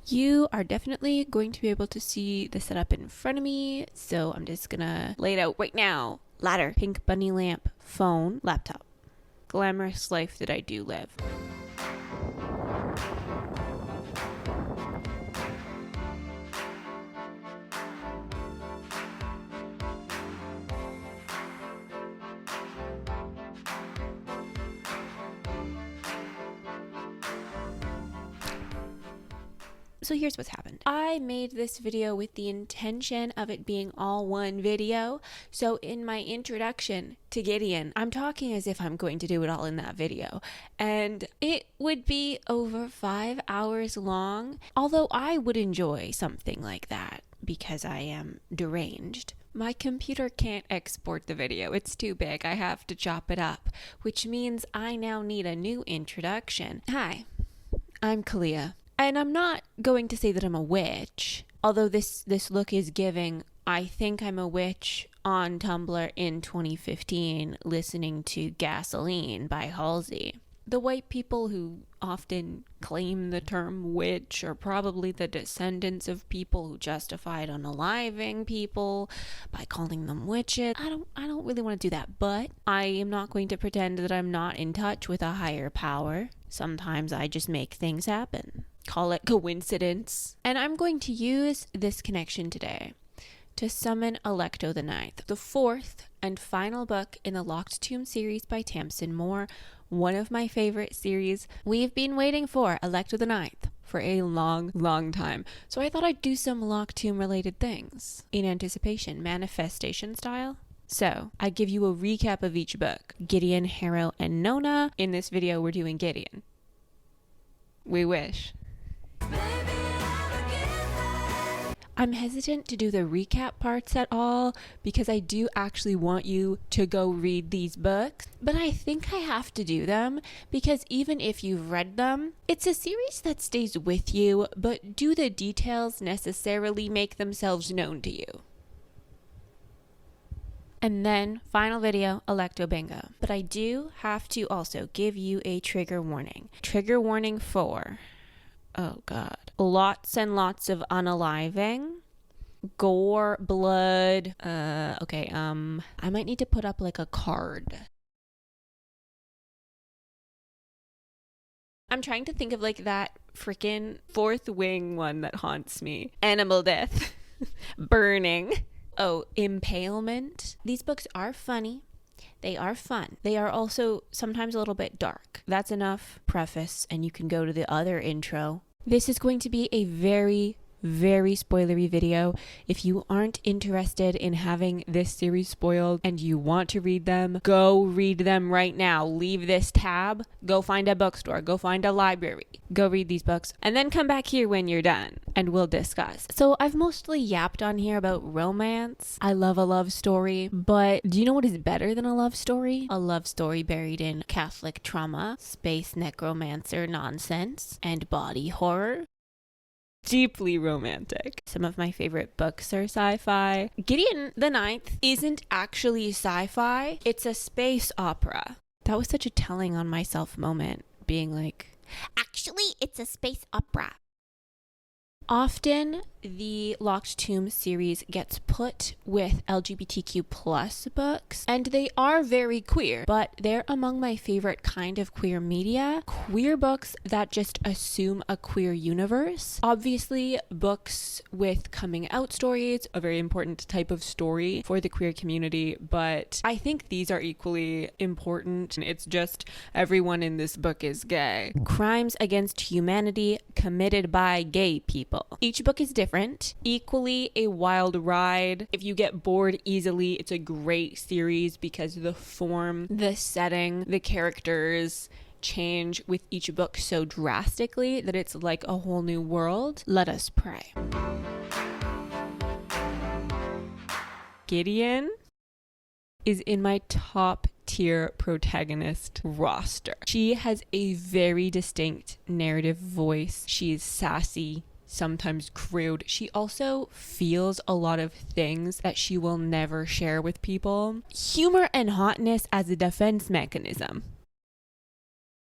You are definitely going to be able to see the setup in front of me, so I'm just gonna lay it out right now. Ladder, pink bunny lamp, phone, laptop. Glamorous life that I do live. So here's what's happened. I made this video with the intention of it being all one video. So in my introduction to Gideon, I'm talking as if I'm going to do it all in that video. And it would be over 5 hours long, although I would enjoy something like that because I am deranged. My computer can't export the video. It's too big. I have to chop it up, which means I now need a new introduction. Hi, I'm Kalia. And I'm not going to say that I'm a witch, although this look is giving, I think I'm a witch on Tumblr in 2015 listening to Gasoline by Halsey. The white people who often claim the term witch are probably the descendants of people who justified unaliving people by calling them witches. I don't really want to do that, but I am not going to pretend that I'm not in touch with a higher power. Sometimes I just make things happen. Call it coincidence. And I'm going to use this connection today to summon Alecto the Ninth, the fourth and final book in the Locked Tomb series by Tamsin Moore, one of my favorite series. We've been waiting for Alecto the Ninth for a long time. So I thought I'd do some Locked Tomb related things in anticipation, manifestation style. So I give you a recap of each book. Gideon, Harrow, and Nona. In this video, we're doing Gideon. We wish. I'm hesitant to do the recap parts at all because I do actually want you to go read these books, but I think I have to do them because even if you've read them, it's a series that stays with you, but do the details necessarily make themselves known to you? And then, final video, Alecto Bingo. But I do have to also give you a trigger warning. Trigger warning for... oh god. Lots and lots of unaliving. Gore, blood. I might need to put up like a card. I'm trying to think of like that freaking Fourth Wing one that haunts me. Animal death. Burning. Oh, impalement. These books are funny. They are fun. They are also sometimes a little bit dark. That's enough preface, and you can go to the other intro. This is going to be a very spoilery video. If you aren't interested in having this series spoiled and you want to read them, go read them right now. Leave this tab, go find a bookstore, go find a library, go read these books, and then come back here when you're done and we'll discuss. So I've mostly yapped on here about romance. I love a love story, but do you know what is better than a love story? A love story buried in Catholic trauma, space necromancer nonsense, and body horror. Deeply romantic. Some of my favorite books are sci-fi. Gideon the Ninth isn't actually sci-fi. It's a space opera. That was such a telling on myself moment, being like, actually, it's a space opera. Often, the Locked Tomb series gets put with LGBTQ plus books, and they are very queer, but they're among my favorite kind of queer media. Queer books that just assume a queer universe. Obviously, books with coming out stories, a very important type of story for the queer community, but I think these are equally important. It's just everyone in this book is gay. Crimes against humanity committed by gay people. Each book is different, equally a wild ride. If you get bored easily, it's a great series because the form, the setting, the characters change with each book so drastically that it's like a whole new world. Let us pray. Gideon is in my top tier protagonist roster. She has a very distinct narrative voice. She is sassy, sometimes crude. She also feels a lot of things that she will never share with people. Humor and hotness as a defense mechanism.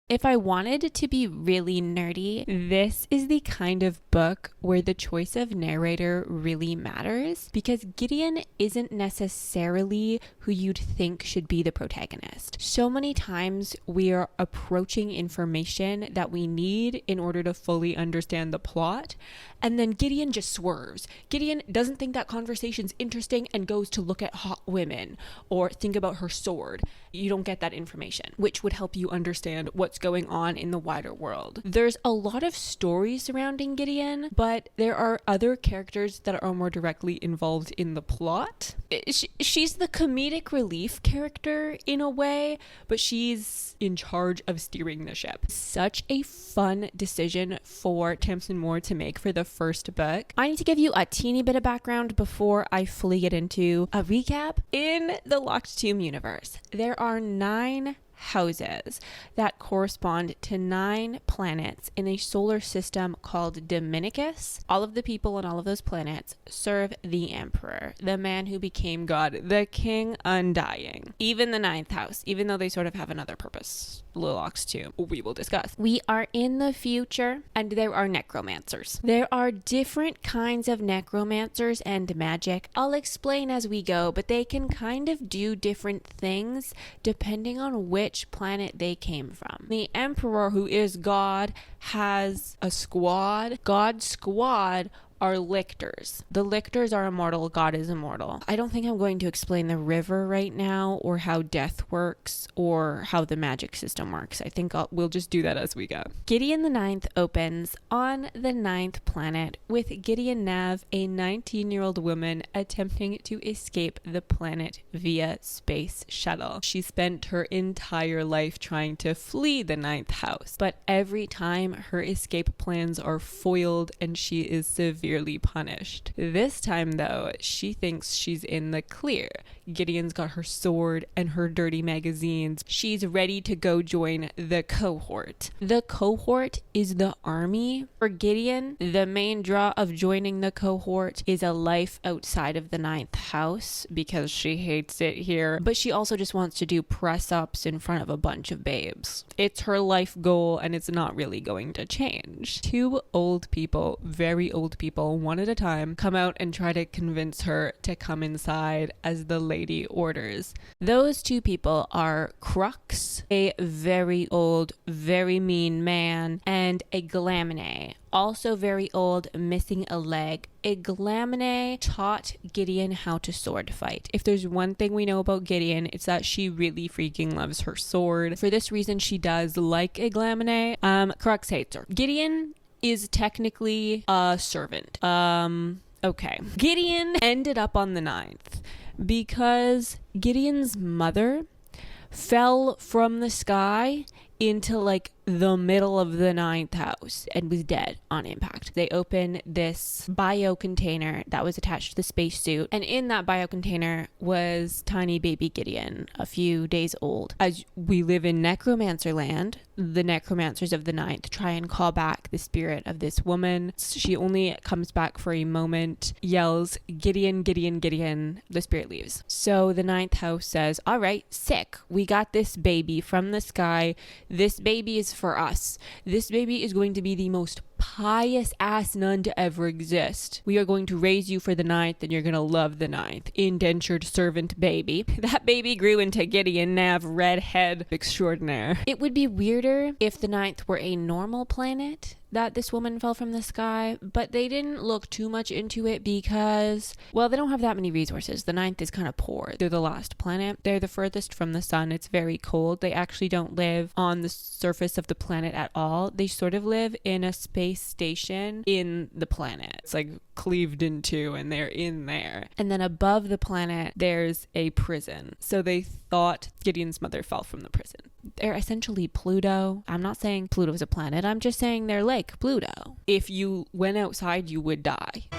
If I wanted to be really nerdy, this is the kind of book where the choice of narrator really matters, because Gideon isn't necessarily who you'd think should be the protagonist. So many times we are approaching information that we need in order to fully understand the plot, and then Gideon just swerves. Gideon doesn't think that conversation's interesting and goes to look at hot women or think about her sword. You don't get that information, which would help you understand what's going on in the wider world. There's a lot of stories surrounding Gideon, but there are other characters that are more directly involved in the plot. She's the comedic relief character in a way, but she's in charge of steering the ship. Such a fun decision for Tamsin Moore to make for the first book. I need to give you a teeny bit of background before I fully get into a recap. In the Locked Tomb universe, there are 9 houses that correspond to 9 planets in a solar system called Dominicus. All of the people on all of those planets serve the emperor, the man who became God, the king undying. Even the 9th house, even though they sort of have another purpose. Lilacs too, we will discuss. We are in the future, and there are necromancers. There are different kinds of necromancers and magic. I'll explain as we go, but they can kind of do different things depending on which planet they came from. The emperor, who is God, has a squad. God's squad are lictors. The lictors are immortal. God is immortal. I don't think I'm going to explain the river right now, or how death works, or how the magic system works. I think we'll just do that as we go. Gideon the 9th opens on the 9th planet with Gideon Nav, a 19-year-old woman attempting to escape the planet via space shuttle. She spent her entire life trying to flee the 9th house, but every time her escape plans are foiled and she is severely punished. This time though, she thinks she's in the clear. Gideon's got her sword and her dirty magazines. She's ready to go join the cohort. The cohort is the army. For Gideon, the main draw of joining the cohort is a life outside of the 9th house, because she hates it here, but she also just wants to do press-ups in front of a bunch of babes. It's her life goal, and it's not really going to change. 2 old people, very old people, one at a time, come out and try to convince her to come inside as the lady orders. Those 2 people are Crux, a very old, very mean man, and a Glamine, also very old, missing a leg. A Glamine taught Gideon how to sword fight. If there's one thing we know about Gideon, it's that she really freaking loves her sword. For this reason, she does like a Glamine. Crux hates her. Gideon is technically a servant. Okay. Gideon ended up on the 9th because Gideon's mother fell from the sky into like the middle of the 9th house and was dead on impact. They opened this bio container that was attached to the spacesuit, and in that bio container was tiny baby Gideon, a few days old. As we live in necromancer land, the necromancers of the 9th try and call back the spirit of this woman. She only comes back for a moment, yells, "Gideon, Gideon, Gideon." The spirit leaves. So the 9th house says, all right, sick. We got this baby from the sky. This baby is for us. This baby is going to be the most pious ass nun to ever exist. We are going to raise you for the 9th, and you're going to love the 9th. Indentured servant baby. That baby grew into Gideon Nav, redhead extraordinaire. It would be weirder if the 9th were a normal planet that this woman fell from the sky, but they didn't look too much into it because, well, they don't have that many resources. The 9th is kind of poor. They're the last planet. They're the furthest from the sun. It's very cold. They actually don't live on the surface of the planet at all. They sort of live in a space station in the planet. It's like cleaved in two, and they're in there. And then above the planet, there's a prison. So they thought Gideon's mother fell from the prison. They're essentially Pluto. I'm not saying Pluto is a planet. I'm just saying they're like Pluto. If you went outside, you would die.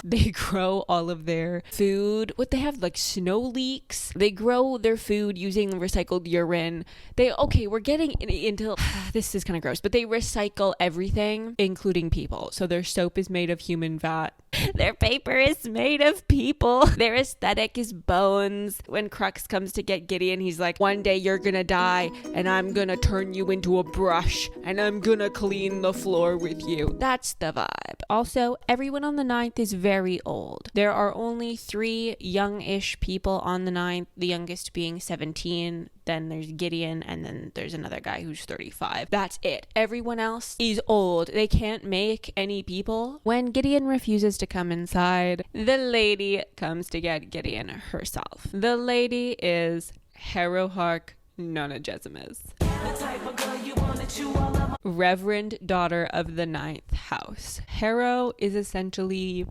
They grow all of their food. What they have, like snow leeks. They grow their food using recycled urine. We're getting into, this is kind of gross, but they recycle everything, including people. So their soap is made of human fat. Their paper is made of people. Their aesthetic is bones. When Crux comes to get Gideon, he's like, one day you're gonna die and I'm gonna turn you into a brush and I'm gonna clean the floor with you. That's the vibe. Also, everyone on the ninth is very old. There are only 3 young-ish people on the ninth, the youngest being 17. Then there's Gideon, and then there's another guy who's 35. That's it. Everyone else is old. They can't make any people. When Gideon refuses to come inside, the lady comes to get Gideon herself. The lady is Herohark Nonagesimus, Reverend Daughter of the Ninth House. Hero is essentially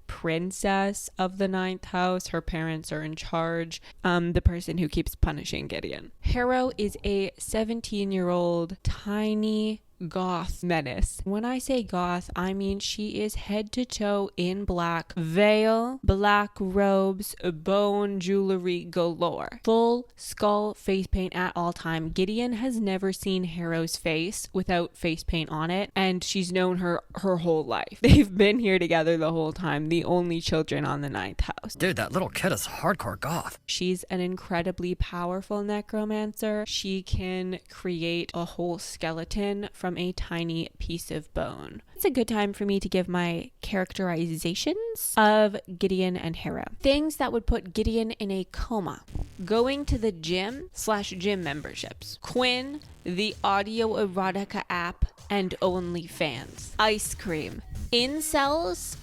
princess of the ninth house. Her parents are in charge. The person who keeps punishing Gideon. Hero is a 17-year-old tiny goth menace. When I say goth, I mean she is head to toe in black, veil, black robes, bone jewelry galore, full skull face paint at all time. Gideon has never seen Hero's face without face paint on it, and she's known her whole life. They've been here together the whole time, the only children on the ninth house. Dude, that little kid is hardcore goth. She's an incredibly powerful necromancer. She can create a whole skeleton from a tiny piece of bone. It's a good time for me to give my characterizations of Gideon and Hero. Things that would put Gideon in a coma. Going to the gym/gym memberships. Quinn, the audio erotica app, and OnlyFans. Ice cream. Incels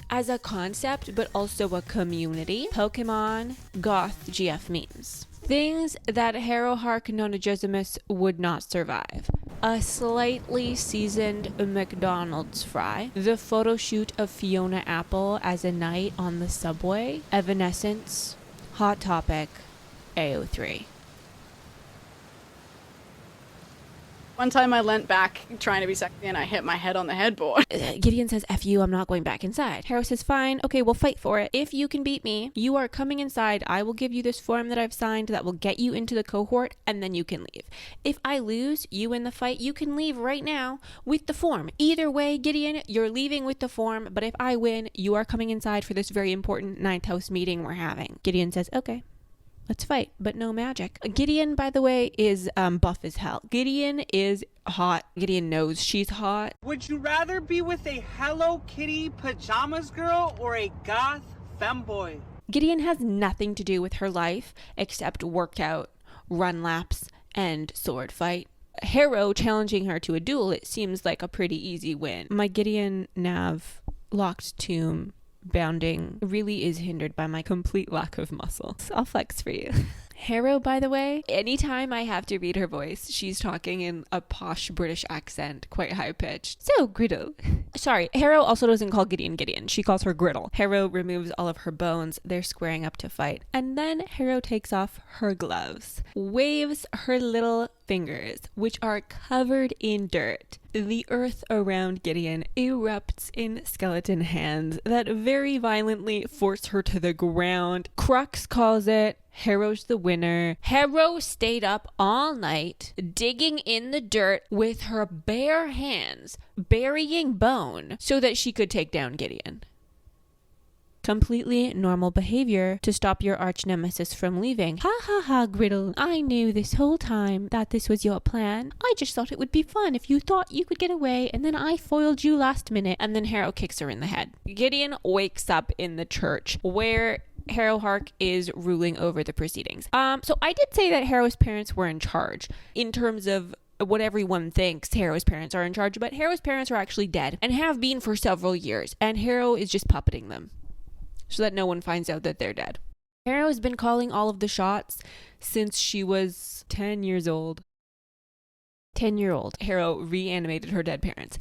as a concept, but also a community. Pokemon, goth GF memes. Things that Herohark Nonagesimus would not survive. A slightly seasoned McDonald's fry. The photo shoot of Fiona Apple as a knight on the subway. Evanescence. Hot Topic. AO3. One time I leant back trying to be sexy and I hit my head on the headboard. Gideon says, F you, I'm not going back inside. Hero says, fine, okay, we'll fight for it. If you can beat me, you are coming inside. I will give you this form that I've signed that will get you into the cohort, and then you can leave. If I lose, you win the fight, you can leave right now with the form. Either way, Gideon, you're leaving with the form, but if I win, you are coming inside for this very important ninth house meeting we're having. Gideon says, okay. Let's fight, but no magic. Gideon, by the way, is buff as hell. Gideon is hot. Gideon knows she's hot. Would you rather be with a Hello Kitty pajamas girl or a goth femboy? Gideon has nothing to do with her life except workout, run laps, and sword fight. Hero challenging her to a duel, it seems like a pretty easy win. My Gideon Nav locked tomb bounding really is hindered by my complete lack of muscle. So I'll flex for you. Hero, by the way, anytime I have to read her voice, she's talking in a posh British accent, quite high-pitched. So, Griddle. Sorry, Hero also doesn't call Gideon Gideon. She calls her Griddle. Hero removes all of her bones. They're squaring up to fight. And then Hero takes off her gloves, waves her little fingers, which are covered in dirt. The earth around Gideon erupts in skeleton hands that very violently force her to the ground. Crux calls it. Hero's the winner. Hero stayed up all night digging in the dirt with her bare hands, burying bone so that she could take down Gideon. Completely normal behavior to stop your arch nemesis from leaving. Ha ha ha, Griddle. I knew this whole time that this was your plan. I just thought it would be fun if you thought you could get away, and then I foiled you last minute. And then Hero kicks her in the head. Gideon wakes up in the church where Herohark is ruling over the proceedings. So I did say that Hero's parents were in charge in terms of what everyone thinks Hero's parents are in charge, but Hero's parents are actually dead and have been for several years, and Hero is just puppeting them so that no one finds out that they're dead. Hero has been calling all of the shots since she was 10 years old. 10-year-old. Hero reanimated her dead parents.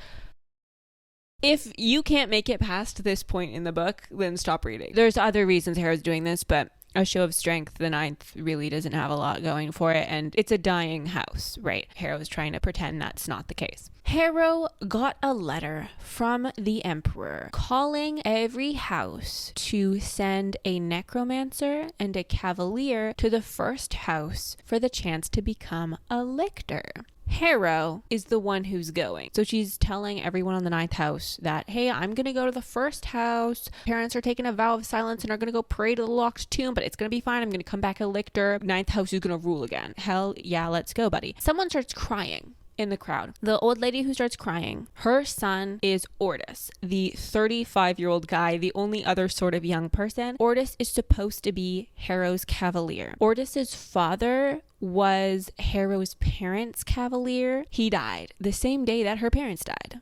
If you can't make it past this point in the book, then stop reading. There's other reasons Hero's doing this, but a show of strength, the ninth really doesn't have a lot going for it, and it's a dying house, right? Hero's trying to pretend that's not the case. Hero got a letter from the Emperor calling every house to send a necromancer and a cavalier to the first house for the chance to become a lictor. Harrow is the one who's going. So she's telling everyone on the 9th house that, hey, I'm going to go to the 1st house. Parents are taking a vow of silence and are going to go pray to the locked tomb, but it's going to be fine. I'm going to come back a lictor. 9th house is going to rule again. Hell yeah, let's go, buddy. Someone starts crying in the crowd. The old lady who starts crying, her son is Ordis, the 35-year-old guy, the only other sort of young person. Ordis is supposed to be Harrow's cavalier. Ordis's father was Harrow's parents' cavalier. He died the same day that her parents died.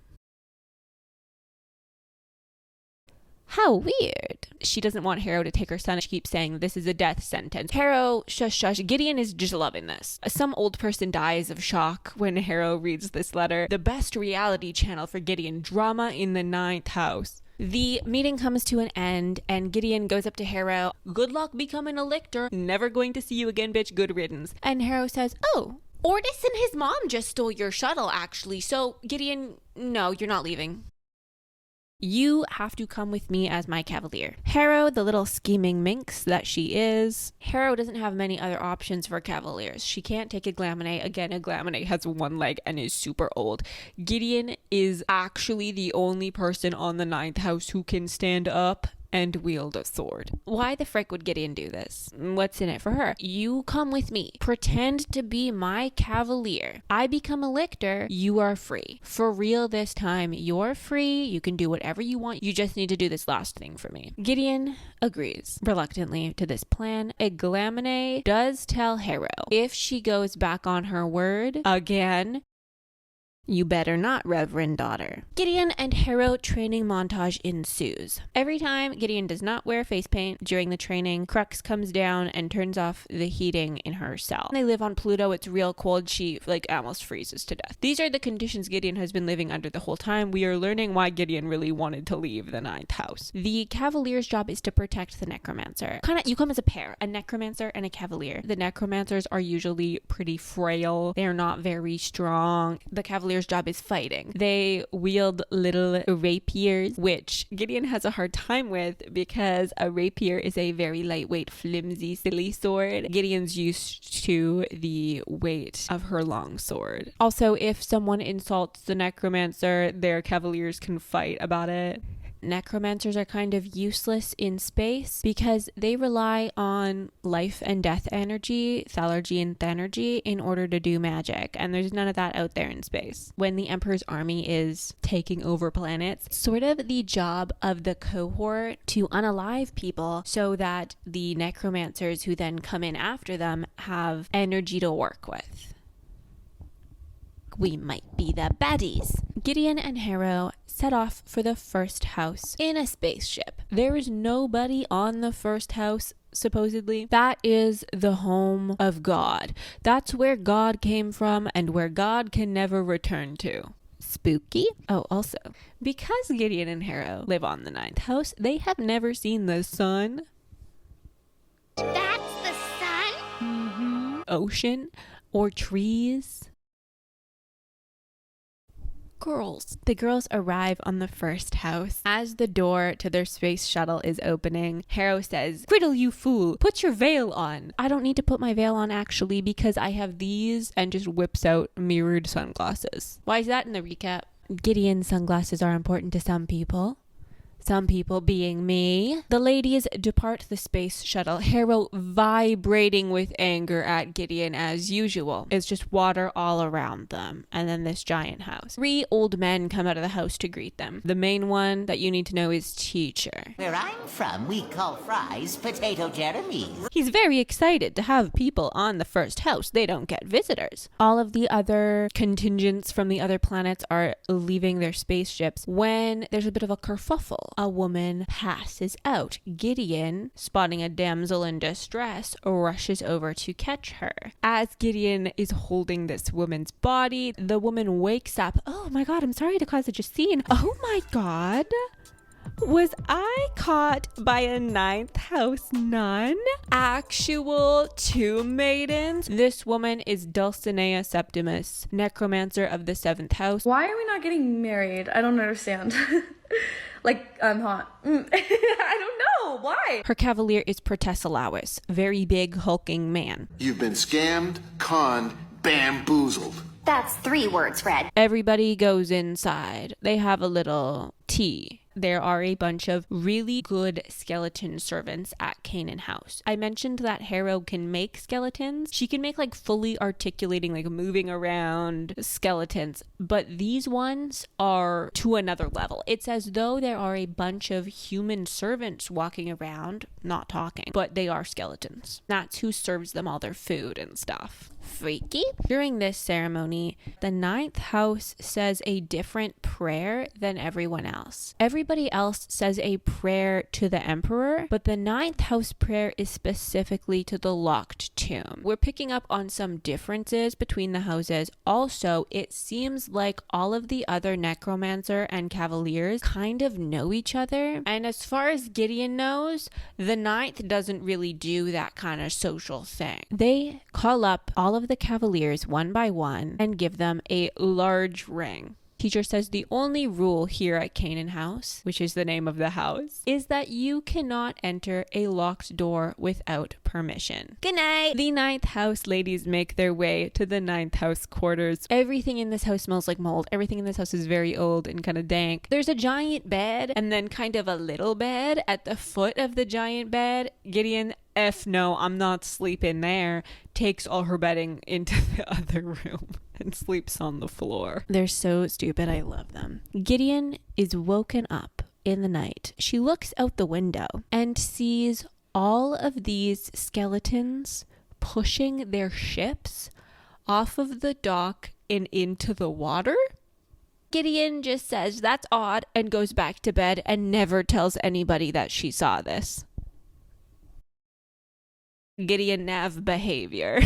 How weird. She doesn't want Harrow to take her son. She keeps saying this is a death sentence. Harrow, shush. Gideon is just loving this. Some old person dies of shock when Harrow reads this letter. The best reality channel for Gideon. Drama in the 9th house. The meeting comes to an end and Gideon goes up to Harrow. Good luck becoming a lictor. Never going to see you again, bitch. Good riddance. And Harrow says, oh, Ordis and his mom just stole your shuttle, actually. So, Gideon, no, you're not leaving. You have to come with me as my cavalier. Harrow, the little scheming minx that she is. Harrow doesn't have many other options for cavaliers. She can't take Aglaminate. Again, Aglaminate has one leg and is super old. Gideon is actually the only person on the 9th house who can stand up and wield a sword. Why the frick would Gideon do this? What's in it for her? You come with me. Pretend to be my cavalier. I become a lictor. You are free. For real this time, you're free. You can do whatever you want. You just need to do this last thing for me. Gideon agrees reluctantly to this plan. Aglaminate does tell Harrow if she goes back on her word again, you better not, Reverend daughter. Gideon and Harrow training montage ensues. Every time Gideon does not wear face paint during the training, Crux comes down and turns off the heating in her cell. They live on Pluto. It's real cold. She almost freezes to death. These are the conditions Gideon has been living under the whole time. We are learning why Gideon really wanted to leave the 9th house. The cavalier's job is to protect the necromancer. You come as a pair, a necromancer and a cavalier. The necromancers are usually pretty frail. They're not very strong. The cavalier's job is fighting. They wield little rapiers, which Gideon has a hard time with because a rapier is a very lightweight, flimsy, silly sword. Gideon's used to the weight of her long sword. Also, if someone insults the necromancer, their cavaliers can fight about it. Necromancers are kind of useless in space because they rely on life and death energy, thalargy and thanergy, in order to do magic, and there's none of that out there in space. When the Emperor's army is taking over planets, sort of the job of the cohort to unalive people so that the necromancers who then come in after them have energy to work with. We might be the baddies. Gideon and Harrow set off for the 1st house in a spaceship. There is nobody on the 1st house, supposedly. That is the home of God. That's where God came from and where God can never return to. Spooky. Oh, also, because Gideon and Harrow live on the 9th house, they have never seen the sun. That's the sun? Ocean or trees. The girls arrive on the 1st house. As the door to their space shuttle is opening, Harrow says, "Griddle, you fool, put your veil on." I don't need to put my veil on actually because I have these, and just whips out mirrored sunglasses. Why is that in the recap? Gideon's sunglasses are important to some people. Some people being me. The ladies depart the space shuttle, Harrow vibrating with anger at Gideon as usual. It's just water all around them. And then this giant house. 3 old men come out of the house to greet them. The main one that you need to know is Teacher. Where I'm from, we call fries Potato Jeremies. He's very excited to have people on the 1st house. They don't get visitors. All of the other contingents from the other planets are leaving their spaceships when there's a bit of a kerfuffle. A woman passes out. Gideon, spotting a damsel in distress, rushes over to catch her. As Gideon is holding this woman's body, the woman wakes up. Oh my god, I'm sorry to cause such a scene. Oh my god. Was I caught by a 9th house nun? Actual tomb maidens? This woman is Dulcinea Septimus, necromancer of the 7th house. Why are we not getting married? I don't understand. I'm hot. I don't know. Why? Her cavalier is Protesilaus, very big, hulking man. You've been scammed, conned, bamboozled. That's 3 words, Fred. Everybody goes inside. They have a little tea. There are a bunch of really good skeleton servants at Canaan House. I mentioned that Harrow can make skeletons. She can make like fully articulating, like moving around skeletons, but these ones are to another level. It's as though there are a bunch of human servants walking around, not talking, but they are skeletons. That's who serves them all their food and stuff. Freaky. During this ceremony, the 9th house says a different prayer than everyone else. Everybody else says a prayer to the emperor, but the 9th house prayer is specifically to the locked tomb. We're picking up on some differences between the houses. Also, it seems like all of the other necromancer and cavaliers kind of know each other. And as far as Gideon knows, the 9th doesn't really do that kind of social thing. They call up all of the cavaliers one by one and give them a large ring. Teacher says the only rule here at Canaan House, which is the name of the house, is that you cannot enter a locked door without permission. Good night! The 9th house ladies make their way to the 9th house quarters. Everything in this house smells like mold. Everything in this house is very old and kind of dank. There's a giant bed and then kind of a little bed at the foot of the giant bed. Gideon, no, I'm not sleeping there, takes all her bedding into the other room and sleeps on the floor. They're so stupid. I love them. Gideon is woken up in the night. She looks out the window and sees all of these skeletons pushing their ships off of the dock and into the water. Gideon just says that's odd and goes back to bed and never tells anybody that she saw this. Gideon Nav behavior.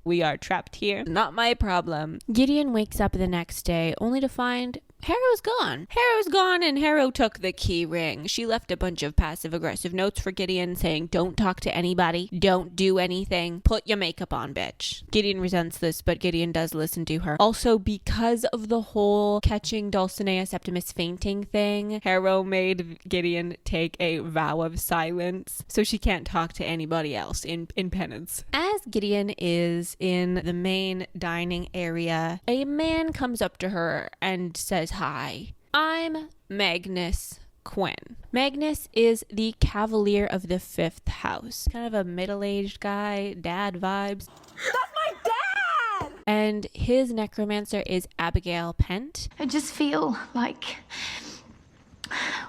We are trapped here. Not my problem. Gideon wakes up the next day only to find Harrow's gone. Harrow's gone and Harrow took the key ring. She left a bunch of passive-aggressive notes for Gideon saying, don't talk to anybody, don't do anything, put your makeup on, bitch. Gideon resents this, but Gideon does listen to her. Also, because of the whole catching Dulcinea Septimus fainting thing, Harrow made Gideon take a vow of silence, so she can't talk to anybody else in penance. As Gideon is in the main dining area, a man comes up to her and says, hi, I'm Magnus Quinn. Magnus is the cavalier of the 5th house. Kind of a middle-aged guy, dad vibes. That's my dad! And his necromancer is Abigail Pent. I just feel like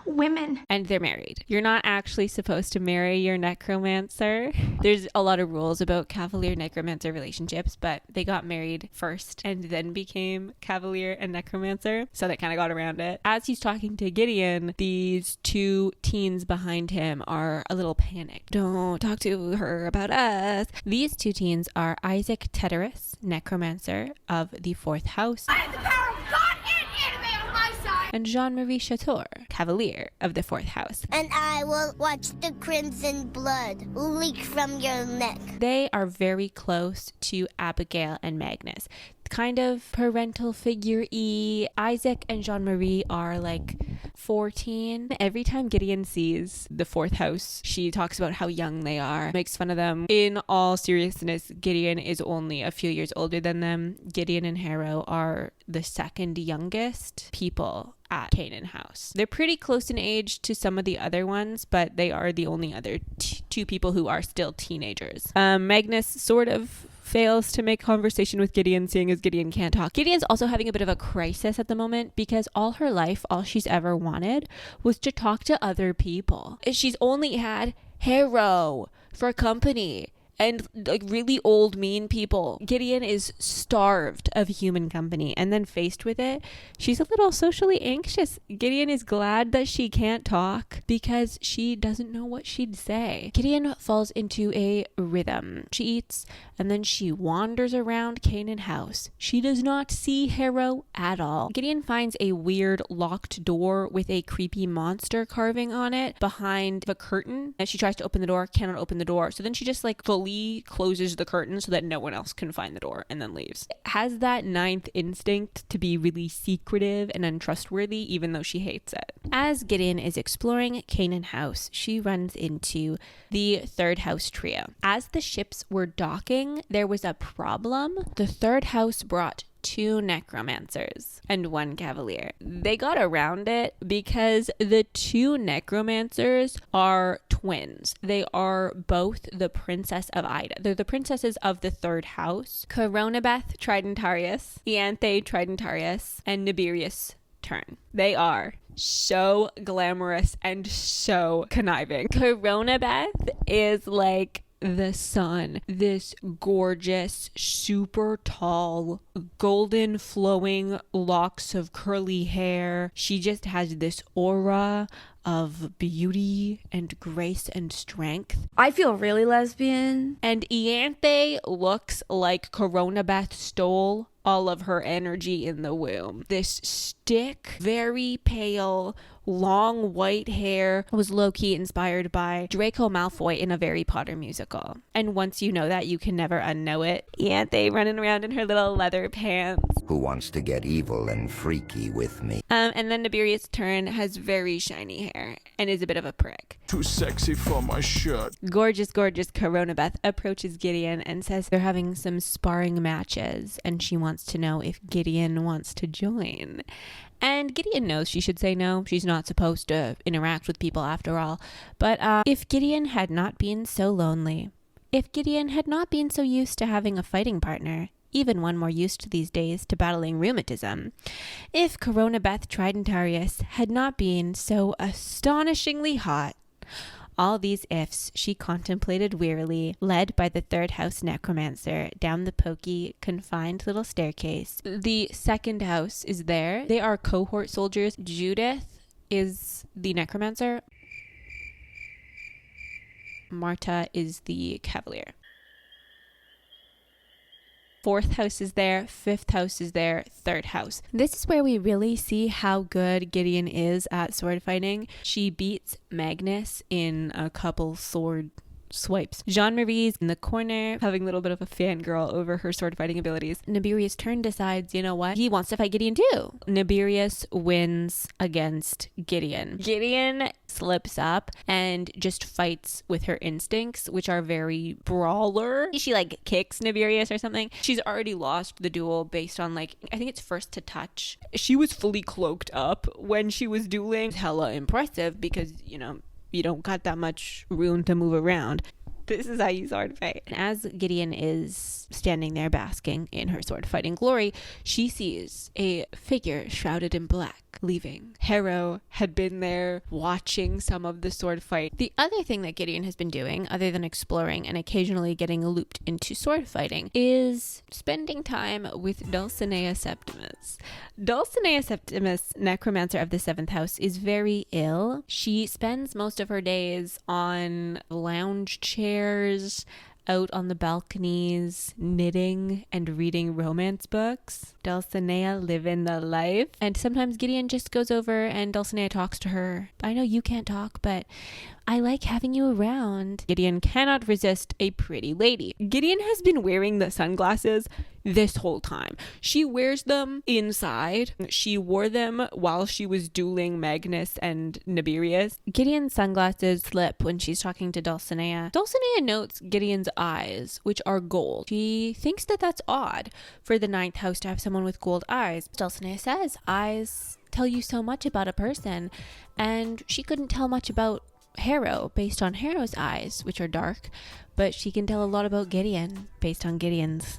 women. And they're married. You're not actually supposed to marry your necromancer. There's a lot of rules about cavalier necromancer relationships, but they got married first and then became cavalier and necromancer, so they kind of got around it. As he's talking to Gideon, these 2 teens behind him are a little panicked. Don't talk to her about us. These 2 teens are Ianthe Tridentarius, necromancer of the 4th house. I have the power of God and anime on my side! And Jean-Marie Chateau, cavalier of the 4th house. And I will watch the crimson blood leak from your neck. They are very close to Abigail and Magnus. Kind of parental figure-y. Isaac and Jean-Marie are like 14. Every time Gideon sees the 4th house, she talks about how young they are, makes fun of them. In all seriousness, Gideon is only a few years older than them. Gideon and Harrow are the 2nd youngest people at Canaan House. They're pretty close in age to some of the other ones, but they are the only other 2 people who are still teenagers. Magnus sort of fails to make conversation with Gideon, seeing as Gideon can't talk. Gideon's also having a bit of a crisis at the moment because all her life, all she's ever wanted was to talk to other people. She's only had Harrow for company and like really old mean people. Gideon is starved of human company, and then faced with it, she's a little socially anxious. Gideon is glad that she can't talk because she doesn't know what she'd say. Gideon falls into a rhythm. She eats and then she wanders around Canaan House. She does not see Harrow at all. Gideon finds a weird locked door with a creepy monster carving on it behind the curtain, and she tries to open the door, cannot open the door. So then she just like fully closes the curtain so that no one else can find the door, and then leaves. Has that 9th instinct to be really secretive and untrustworthy, even though she hates it. As Gideon is exploring Canaan House, she runs into the 3rd house trio. As the ships were docking, there was a problem. The 3rd house brought 2 necromancers and 1 cavalier. They got around it because the 2 necromancers are twins. They are both the Princess of Ida. They're the princesses of the 3rd house. Coronabeth Tridentarius, Ianthe Tridentarius, and Nibirius Turn. They are so glamorous and so conniving. Coronabeth is like the sun, this gorgeous, super tall, golden flowing locks of curly hair. She just has this aura of beauty and grace and strength. I feel really lesbian. And Ianthe looks like Coronabeth stole all of her energy in the womb. This stick, very pale, long white hair, was low-key inspired by Draco Malfoy in a Harry Potter musical. And once you know that, you can never unknow it. Ianthe running around in her little leather pants. Who wants to get evil and freaky with me? And then Nibirius Turn has very shiny hair and is a bit of a prick. Too sexy for my shirt. Gorgeous Coronabeth approaches Gideon and says they're having some sparring matches and she wants to know if Gideon wants to join. And Gideon knows she should say no. She's not supposed to interact with people after all. But if Gideon had not been so lonely, if Gideon had not been so used to having a fighting partner, even one more used these days to battling rheumatism, if Coronabeth Tridentarius had not been so astonishingly hot, all these ifs she contemplated wearily, led by the 3rd house necromancer down the pokey, confined little staircase. The 2nd house is there. They are cohort soldiers. Judith is the necromancer. Marta is the cavalier. 4th house is there, 5th house is there, 3rd house. This is where we really see how good Gideon is at sword fighting. She beats Magnus in a couple sword swipes. Jean-Marie's in the corner having a little bit of a fangirl over her sword fighting abilities. Nibirius Turn decides, you know what? He wants to fight Gideon too. Nibirius wins against Gideon. Gideon slips up and just fights with her instincts, which are very brawler. She like kicks Nibirius or something. She's already lost the duel based on like, I think it's first to touch. She was fully cloaked up when she was dueling. Hella impressive because, you know, you don't got that much room to move around. This is how you sword fight. And as Gideon is standing there basking in her sword fighting glory, she sees a figure shrouded in black leaving. Harrow had been there watching some of the sword fight. The other thing that Gideon has been doing, other than exploring and occasionally getting looped into sword fighting, is spending time with Dulcinea Septimus. Dulcinea Septimus, necromancer of the 7th house, is very ill. She spends most of her days on lounge chairs, out on the balconies, knitting and reading romance books. Dulcinea living the life. And sometimes Gideon just goes over and Dulcinea talks to her. I know you can't talk, but I like having you around. Gideon cannot resist a pretty lady. Gideon has been wearing the sunglasses this whole time. She wears them inside. She wore them while she was dueling Magnus and Nibirius. Gideon's sunglasses slip when she's talking to Dulcinea. Dulcinea notes Gideon's eyes, which are gold. She thinks that that's odd for the 9th house to have someone with gold eyes. Dulcinea says eyes tell you so much about a person, and she couldn't tell much about Harrow based on Harrow's eyes, which are dark, but she can tell a lot about Gideon based on Gideon's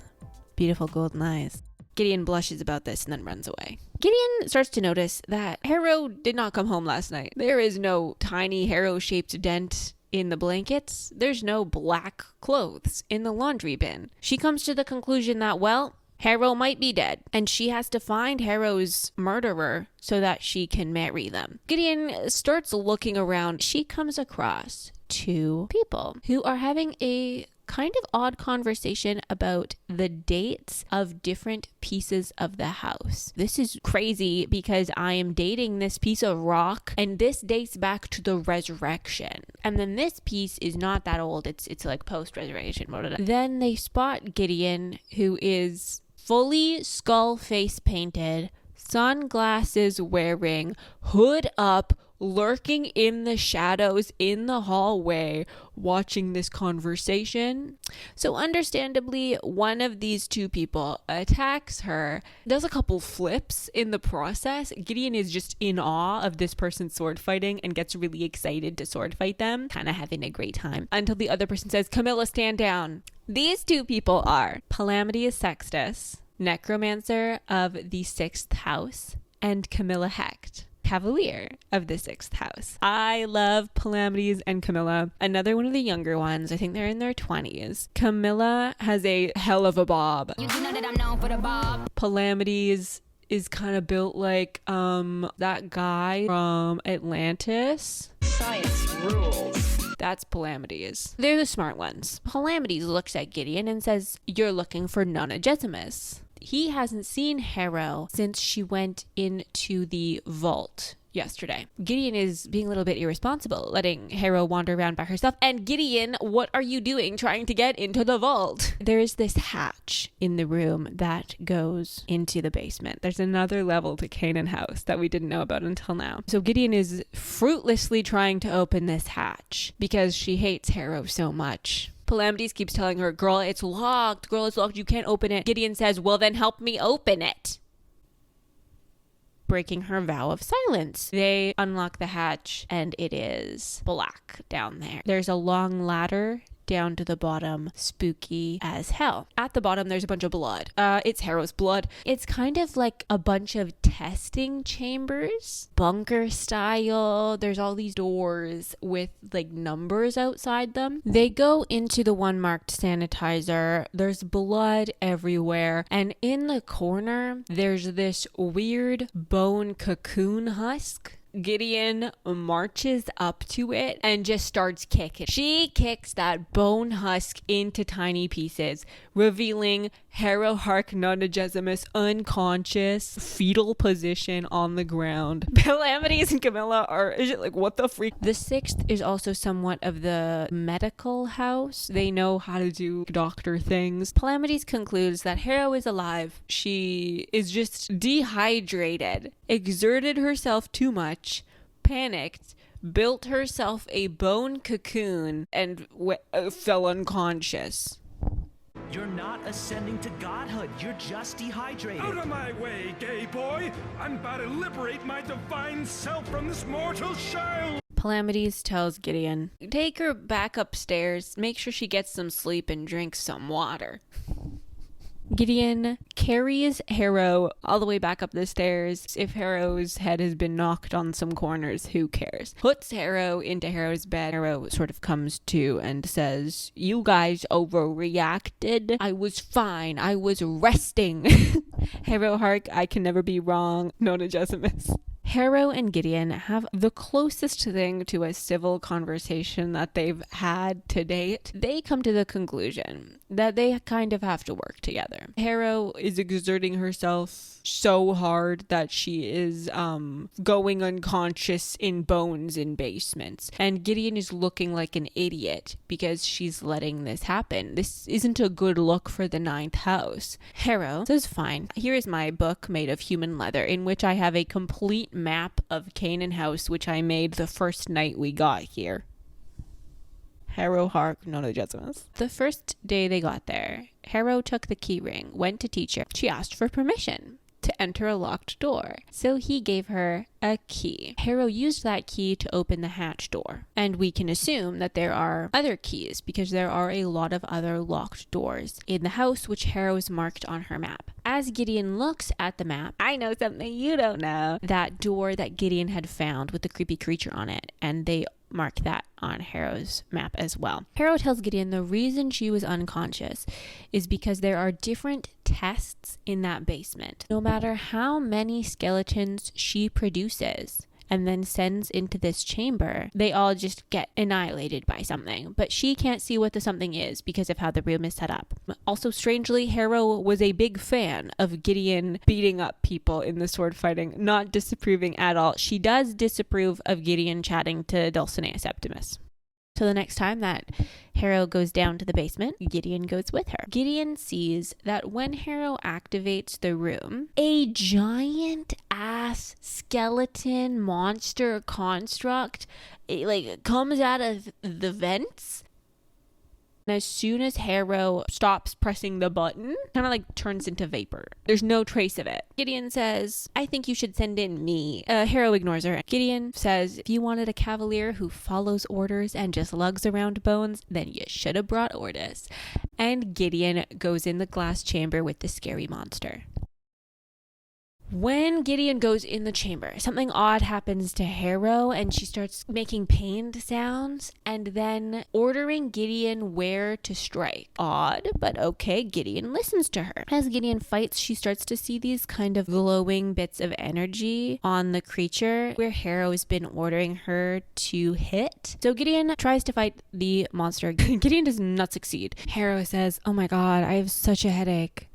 beautiful golden eyes. Gideon blushes about this and then runs away. Gideon starts to notice that Harrow did not come home last night. There is no tiny Harrow-shaped dent in the blankets. There's no black clothes in the laundry bin. She comes to the conclusion that, well, Harrow might be dead, and she has to find Harrow's murderer so that she can marry them. Gideon starts looking around. She comes across 2 people who are having a kind of odd conversation about the dates of different pieces of the house. This is crazy because I am dating this piece of rock and this dates back to the resurrection. And then this piece is not that old. It's like post-resurrection. Then they spot Gideon, who is fully skull face painted, sunglasses wearing, hood up, lurking in the shadows in the hallway watching this conversation. So understandably, one of these two people attacks her, does a couple flips in the process. Gideon is just in awe of this person sword fighting and gets really excited to sword fight them, kind of having a great time, until the other person says, Camilla, stand down. These two people are Palamedes Sextus, necromancer of the 6th house, and Camilla Hecht, Cavalier of the 6th house. I love Palamedes and Camilla. Another one of the younger ones. I think they're in their 20s. Camilla has a hell of a bob. You do know that I'm known for the bob. Palamedes is kind of built like that guy from Atlantis. Science rules. That's Palamedes. They're the smart ones. Palamedes looks at Gideon and says, you're looking for Nona Gesimus. He hasn't seen Harrow since she went into the vault yesterday. Gideon is being a little bit irresponsible, letting Harrow wander around by herself. And Gideon, what are you doing trying to get into the vault? There is this hatch in the room that goes into the basement. There's another level to Canaan House that we didn't know about until now. So Gideon is fruitlessly trying to open this hatch because she hates Harrow so much. Palamedes keeps telling her, girl, it's locked. Girl, it's locked. You can't open it. Gideon says, well, then help me open it. Breaking her vow of silence. They unlock the hatch and it is black down there. There's a long ladder down to the bottom, spooky as hell. At the bottom, there's a bunch of blood. It's Harrow's blood. It's kind of like a bunch of testing chambers, bunker style. There's all these doors with like numbers outside them. They go into the one marked sanitizer. There's blood everywhere. And in the corner, there's this weird bone cocoon husk. Gideon marches up to it and just starts kicking. She kicks that bone husk into tiny pieces, revealing Harrow Hark Nona Gesimus unconscious, fetal position on the ground. Palamedes and Camilla are like, what the freak? The 6th is also somewhat of the medical house. They know how to do doctor things. Palamedes concludes that Harrow is alive. She is just dehydrated, exerted herself too much, panicked, built herself a bone cocoon, and fell unconscious. You're not ascending to godhood. You're just dehydrated. Out of my way, gay boy! I'm about to liberate my divine self from this mortal shell! Palamedes tells Gideon, take her back upstairs, make sure she gets some sleep and drinks some water. Gideon carries Harrow all the way back up the stairs. If Harrow's head has been knocked on some corners, who cares? Puts Harrow into Harrow's bed. Harrow sort of comes to and says, you guys overreacted. I was fine. I was resting. Harrow Hark, I can never be wrong. Nona Gesimus. Harrow and Gideon have the closest thing to a civil conversation that they've had to date. They come to the conclusion that they kind of have to work together. Harrow is exerting herself so hard that she is going unconscious in bones in basements. And Gideon is looking like an idiot because she's letting this happen. This isn't a good look for the 9th house. Harrow says, fine, here is my book made of human leather in which I have a complete map of Canaan House, which I made the first night we got here. Harrow Hark Nona Gesimus. The first day they got there, Harrow took the key ring, went to teacher. She asked for permission to enter a locked door, so he gave her a key. Harrow used that key to open the hatch door, and we can assume that there are other keys because there are a lot of other locked doors in the house which Harrow is marked on her map. As Gideon looks at the map, I know something you don't know. That door that Gideon had found with the creepy creature on it, and they mark that on Harrow's map as well. Harrow tells Gideon the reason she was unconscious is because there are different tests in that basement. No matter how many skeletons she produces and then sends into this chamber, they all just get annihilated by something. But she can't see what the something is because of how the room is set up. Also, strangely, Harrow was a big fan of Gideon beating up people in the sword fighting, not disapproving at all. She does disapprove of Gideon chatting to Dulcinea Septimus. So the next time that Harrow goes down to the basement, Gideon goes with her. Gideon sees that when Harrow activates the room, a giant ass skeleton monster construct comes out of the vents. And as soon as Harrow stops pressing the button, kind of turns into vapor. There's no trace of it. Gideon says, I think you should send in me. Harrow ignores her. Gideon says, if you wanted a cavalier who follows orders and just lugs around bones, then you should have brought Ordis. And Gideon goes in the glass chamber with the scary monster. When Gideon goes in the chamber, something odd happens to Harrow and she starts making pained sounds and then ordering Gideon where to strike. Odd, but okay, Gideon listens to her. As Gideon fights, she starts to see these kind of glowing bits of energy on the creature where Harrow has been ordering her to hit. So Gideon tries to fight the monster. Gideon does not succeed. Harrow says, oh my god, I have such a headache.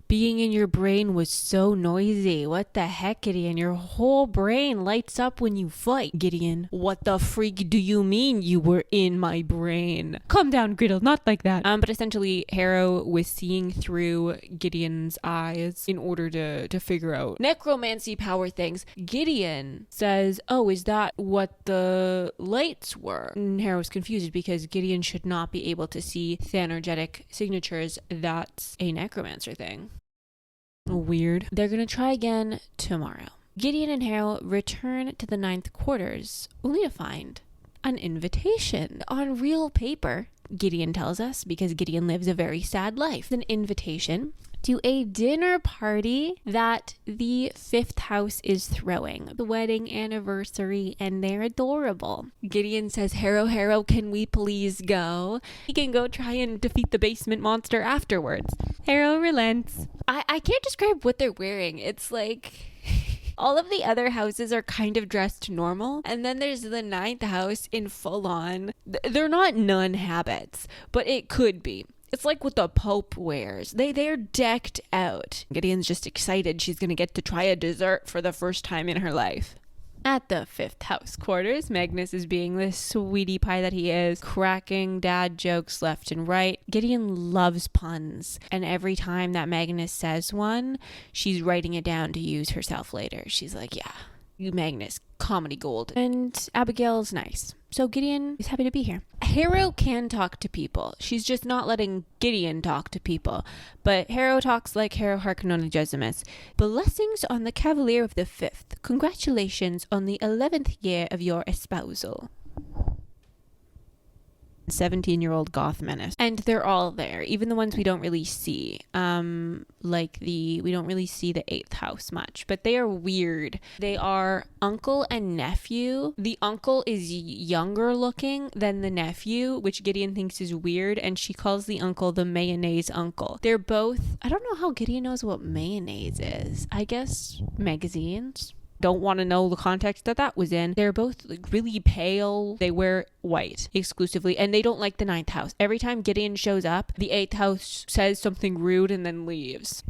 Being in your brain was so noisy. What the heck, Gideon? Your whole brain lights up when you fight. Gideon, what the freak do you mean you were in my brain? Calm down, Griddle, not like that. But essentially, Harrow was seeing through Gideon's eyes in order to figure out necromancy power things. Gideon says, oh, is that what the lights were? And Harrow's confused because Gideon should not be able to see thenergetic signatures. That's a necromancer thing. Weird. They're gonna try again tomorrow. Gideon and Harrow return to the 9th quarters, only to find an invitation on real paper, Gideon tells us, because Gideon lives a very sad life. An invitation to a dinner party that the 5th house is throwing. The wedding anniversary, and they're adorable. Gideon says, Harrow, can we please go? He can go try and defeat the basement monster afterwards. Harrow relents. I can't describe what they're wearing. It's all of the other houses are kind of dressed normal, and then there's the 9th house in full on. They're not nun habits, but it could be. It's like what the Pope wears. They're decked out. Gideon's just excited she's going to get to try a dessert for the first time in her life. At the 5th house quarters, Magnus is being the sweetie pie that he is, cracking dad jokes left and right. Gideon loves puns, and every time that Magnus says one, she's writing it down to use herself later. She's like, yeah, you Magnus, comedy gold. And Abigail's nice. So Gideon is happy to be here. Harrow can talk to people. She's just not letting Gideon talk to people. But Harrow talks like Harrow Harkonnen Gesimus. Blessings on the Cavalier of the 5th. Congratulations on the 11th year of your espousal. 17-year-old goth menace, and they're all there, even the ones we don't really see. We don't really see the 8th house much, but they are weird. They are uncle and nephew. The uncle is younger looking than the nephew, which Gideon thinks is weird, and she calls the uncle the mayonnaise uncle. They're both, I don't know how Gideon knows what mayonnaise is. I guess magazines. Don't want to know the context that was in. They're both really pale. They wear white exclusively, and they don't like the 9th house. Every time Gideon shows up, the 8th house says something rude and then leaves.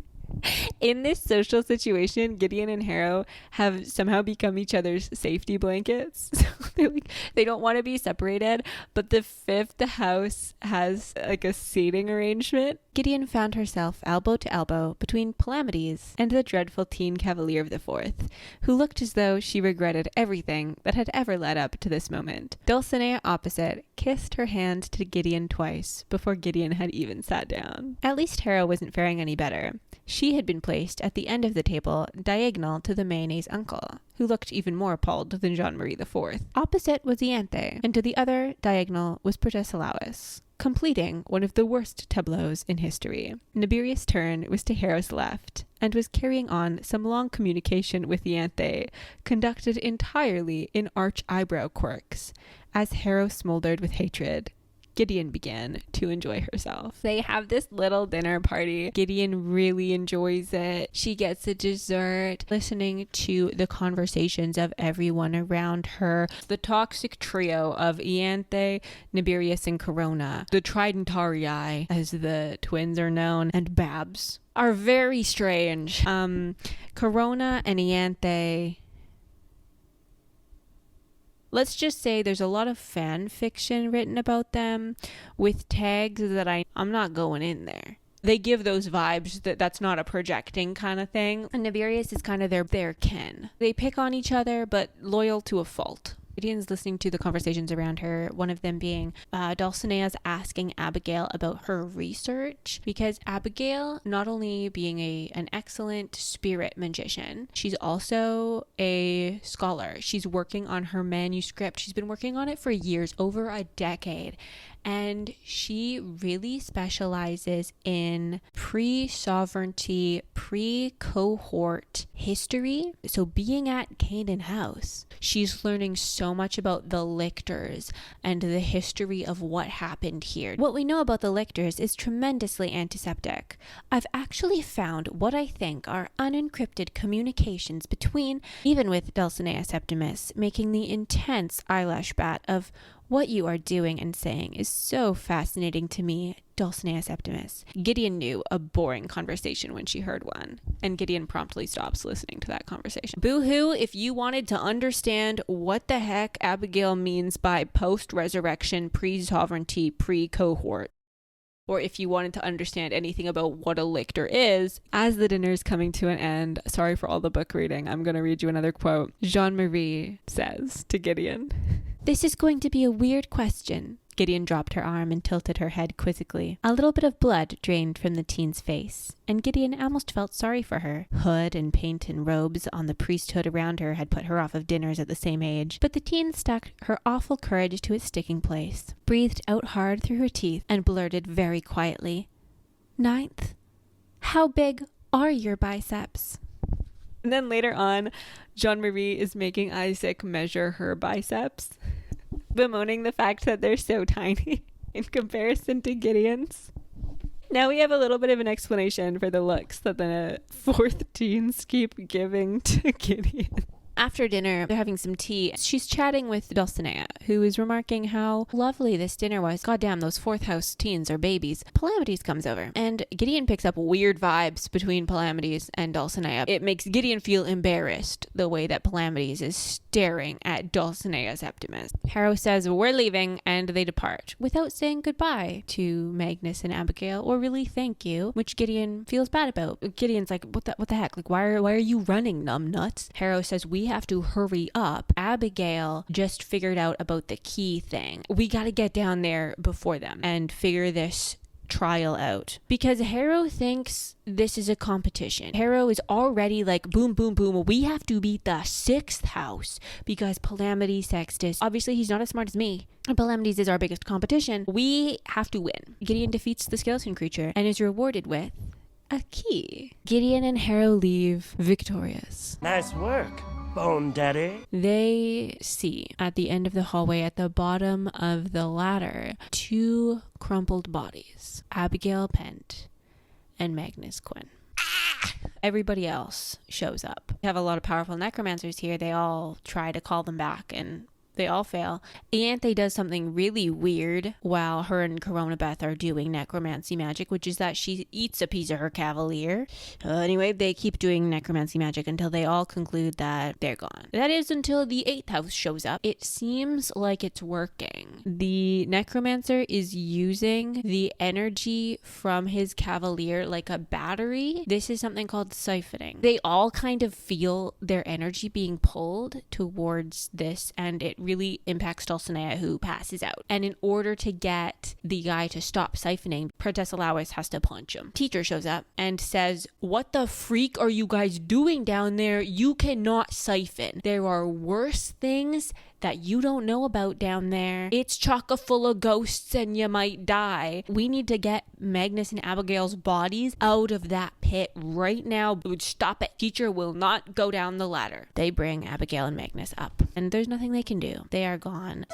In this social situation, Gideon and Harrow have somehow become each other's safety blankets. So they don't want to be separated, but the 5th house has a seating arrangement. Gideon found herself elbow to elbow between Palamedes and the dreadful teen cavalier of the 4th, who looked as though she regretted everything that had ever led up to this moment. Dulcinea opposite kissed her hand to Gideon twice before Gideon had even sat down. At least Harrow wasn't faring any better. She had been placed at the end of the table, diagonal to the mayonnaise uncle, who looked even more appalled than Jean-Marie IV. Opposite was Ianthe, and to the other diagonal was Protesilaus, completing one of the worst tableaus in history. Nibirius' turn was to Harrow's left, and was carrying on some long communication with Ianthe, conducted entirely in arch eyebrow quirks, as Harrow smoldered with hatred. Gideon began to enjoy herself. They have this little dinner party. Gideon really enjoys it. She gets a dessert, listening to the conversations of everyone around her. The toxic trio of Ianthe, Nibirius, and Corona, the Tridentarius, as the twins are known, and Babs, are very strange. Corona and Ianthe Let's just say there's a lot of fan fiction written about them with tags that I'm not going in there. They give those vibes that's not a projecting kind of thing. And Nefarious is kind of their kin. They pick on each other, but loyal to a fault. Gideon's listening to the conversations around her, one of them being Dulcinea's asking Abigail about her research, because Abigail, not only being an excellent spirit magician, she's also a scholar. She's working on her manuscript. She's been working on it for years, over a decade. And she really specializes in pre-sovereignty, pre-cohort history. So being at Canaan House, she's learning so much about the lictors and the history of what happened here. What we know about the lictors is tremendously antiseptic. I've actually found what I think are unencrypted communications between, even with Dulcinea Septimus, making the intense eyelash bat of what you are doing and saying is so fascinating to me, Dulcinea Septimus. Gideon knew a boring conversation when she heard one, and Gideon promptly stops listening to that conversation. Boo-hoo if you wanted to understand what the heck Abigail means by post-resurrection, pre-sovereignty, pre-cohort. Or if you wanted to understand anything about what a lictor is. As the dinner is coming to an end, sorry for all the book reading, I'm going to read you another quote. Jean-Marie says to Gideon, "This is going to be a weird question." Gideon dropped her arm and tilted her head quizzically. A little bit of blood drained from the teen's face, and Gideon almost felt sorry for her. Hood and paint and robes on the priesthood around her had put her off of dinners at the same age, but the teen stuck her awful courage to its sticking place, breathed out hard through her teeth, and blurted very quietly, "Ninth, how big are your biceps?" And then later on, Jean-Marie is making Isaac measure her biceps, bemoaning the fact that they're so tiny in comparison to Gideon's. Now we have a little bit of an explanation for the looks that the fourth teens keep giving to Gideon. After dinner, they're having some tea. She's chatting with Dulcinea, who is remarking how lovely this dinner was. Goddamn, those fourth house teens are babies. Palamides comes over, and Gideon picks up weird vibes between Palamides and Dulcinea. It makes Gideon feel embarrassed, the way that Palamides is staring at Dulcinea Septimus. Harrow says, "We're leaving," and they depart, without saying goodbye to Magnus and Abigail, or really thank you, which Gideon feels bad about. Gideon's like, what the heck? Like, why are you running, numbnuts? Harrow says, "We have to hurry up. Abigail just figured out about the key thing. We got to get down there before them and figure this trial out." Because Harrow thinks this is a competition. Harrow is already like, boom, boom, boom. We have to beat the sixth house because Palamides Sextus, obviously he's not as smart as me, and Palamides is our biggest competition. We have to win. Gideon defeats the skeleton creature and is rewarded with a key. Gideon and Harrow leave victorious. Nice work, Bone Daddy. They see at the end of the hallway, at the bottom of the ladder, two crumpled bodies, Abigail Pent and Magnus Quinn. Everybody else shows up. We have a lot of powerful necromancers here. They all try to call them back and they all fail. Ianthe does something really weird while her and Coronabeth are doing necromancy magic, which is that she eats a piece of her cavalier. Anyway, they keep doing necromancy magic until they all conclude that they're gone. That is until the 8th house shows up. It seems like it's working. The necromancer is using the energy from his cavalier like a battery. This is something called siphoning. They all kind of feel their energy being pulled towards this, and it really impacts Dulcinea, who passes out. And in order to get the guy to stop siphoning, Protesilaus has to punch him. Teacher shows up and says, "What the freak are you guys doing down there? You cannot siphon. There are worse things that you don't know about down there. It's chock full of ghosts and you might die. We need to get Magnus and Abigail's bodies out of that pit right now. Stop it. Teacher will not go down the ladder." They bring Abigail and Magnus up, and there's nothing they can do. They are gone.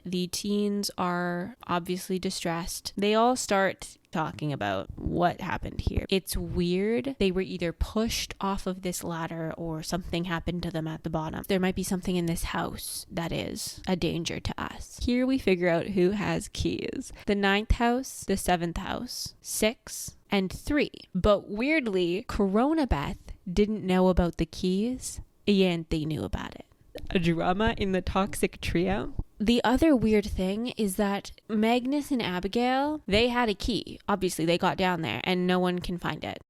The teens are obviously distressed. They all start talking about what happened here. It's weird. They were either pushed off of this ladder or something happened to them at the bottom. There might be something in this house that is a danger to us. Here we figure out who has keys. The 9th house, the 7th house, 6, and 3. But weirdly, Coronabeth didn't know about the keys, Ianthe knew about it. A drama in the toxic trio. The other weird thing is that Magnus and Abigail, they had a key. Obviously, they got down there and no one can find it.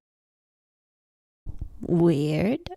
Weird.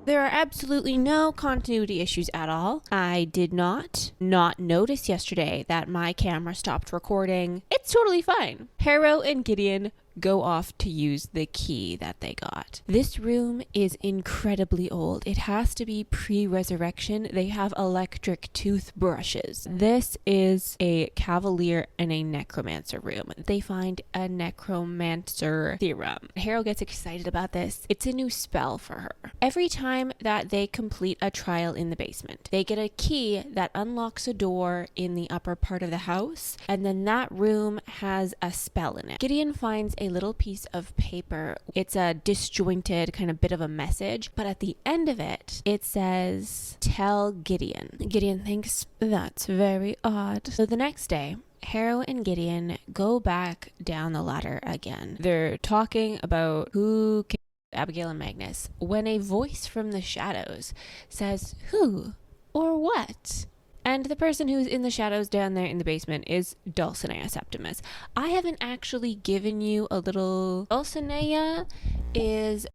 There are absolutely no continuity issues at all. I did not notice yesterday that my camera stopped recording. It's totally fine. Harrow and Gideon go off to use the key that they got. This room is incredibly old. It has to be pre-resurrection. They have electric toothbrushes. This is a Cavalier and a Necromancer room. They find a Necromancer theorem. Harrow gets excited about this. It's a new spell for her. Every time that they complete a trial in the basement, they get a key that unlocks a door in the upper part of the house, and then that room has a spell in it. Gideon finds a little piece of paper. It's a disjointed kind of bit of a message, but at the end of it, it says, "Tell Gideon." Gideon thinks that's very odd. So the next day, Harrow and Gideon go back down the ladder again. They're talking about who killed Abigail and Magnus when a voice from the shadows says, "Who or what?" And the person who's in the shadows down there in the basement is Dulcinea Septimus. I haven't actually given you a little... Dulcinea is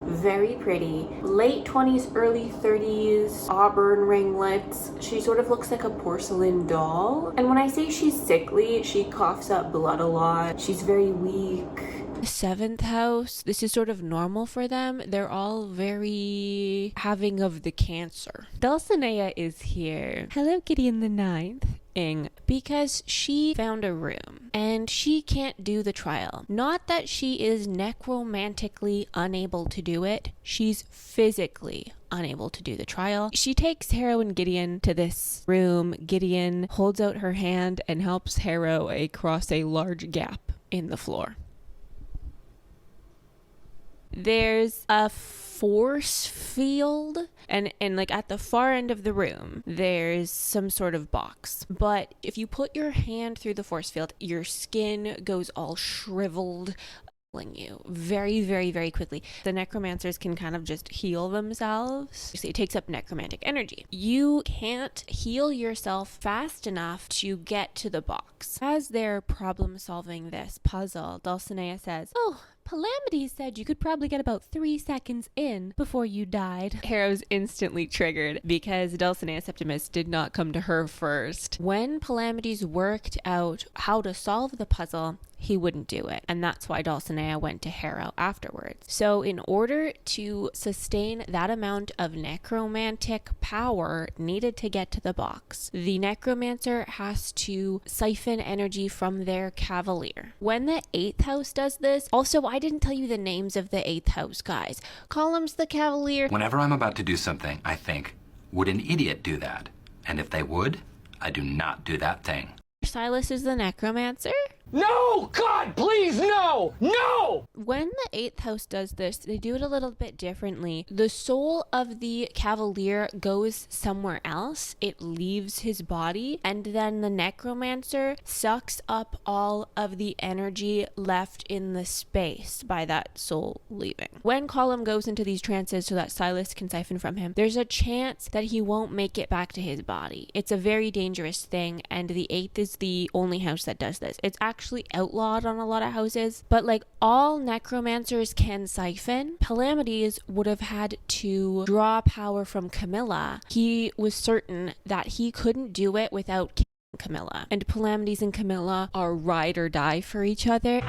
very pretty. Late 20s, early 30s, auburn ringlets. She sort of looks like a porcelain doll. And when I say she's sickly, she coughs up blood a lot. She's very weak. The 7th house, this is sort of normal for them. They're all very having of the cancer. Dulcinea is here. Hello, Gideon the 9th. Because she found a room and she can't do the trial. Not that she is necromantically unable to do it. She's physically unable to do the trial. She takes Harrow and Gideon to this room. Gideon holds out her hand and helps Harrow across a large gap in the floor. There's a force field and like at the far end of the room there's some sort of box, but if you put your hand through the force field, your skin goes all shriveled, you very, very, very quickly. The necromancers can kind of just heal themselves. It takes up necromantic energy. You can't heal yourself fast enough to get to the box. As they're problem solving this puzzle, Dulcinea says, "Oh, Palamity said you could probably get about 3 seconds in before you died." Harrow's instantly triggered because Dulcinea Septimus did not come to her first. When Palamides worked out how to solve the puzzle, he wouldn't do it. And that's why Dulcinea went to Harrow afterwards. So in order to sustain that amount of necromantic power needed to get to the box, the necromancer has to siphon energy from their cavalier. When the 8th house does this, also I didn't tell you the names of the 8th house guys. Column's the cavalier. Whenever I'm about to do something, I think, would an idiot do that? And if they would, I do not do that thing. Silas is the necromancer. No! God, please, no! No! When the 8th house does this, they do it a little bit differently. The soul of the cavalier goes somewhere else. It leaves his body, and then the necromancer sucks up all of the energy left in the space by that soul leaving. When Colum goes into these trances so that Silas can siphon from him, there's a chance that he won't make it back to his body. It's a very dangerous thing, and the 8th is the only house that does this. It's actually outlawed on a lot of houses, but like all necromancers can siphon. Palamides would have had to draw power from Camilla. He was certain that he couldn't do it without killing Camilla, and Palamides and Camilla are ride or die for each other.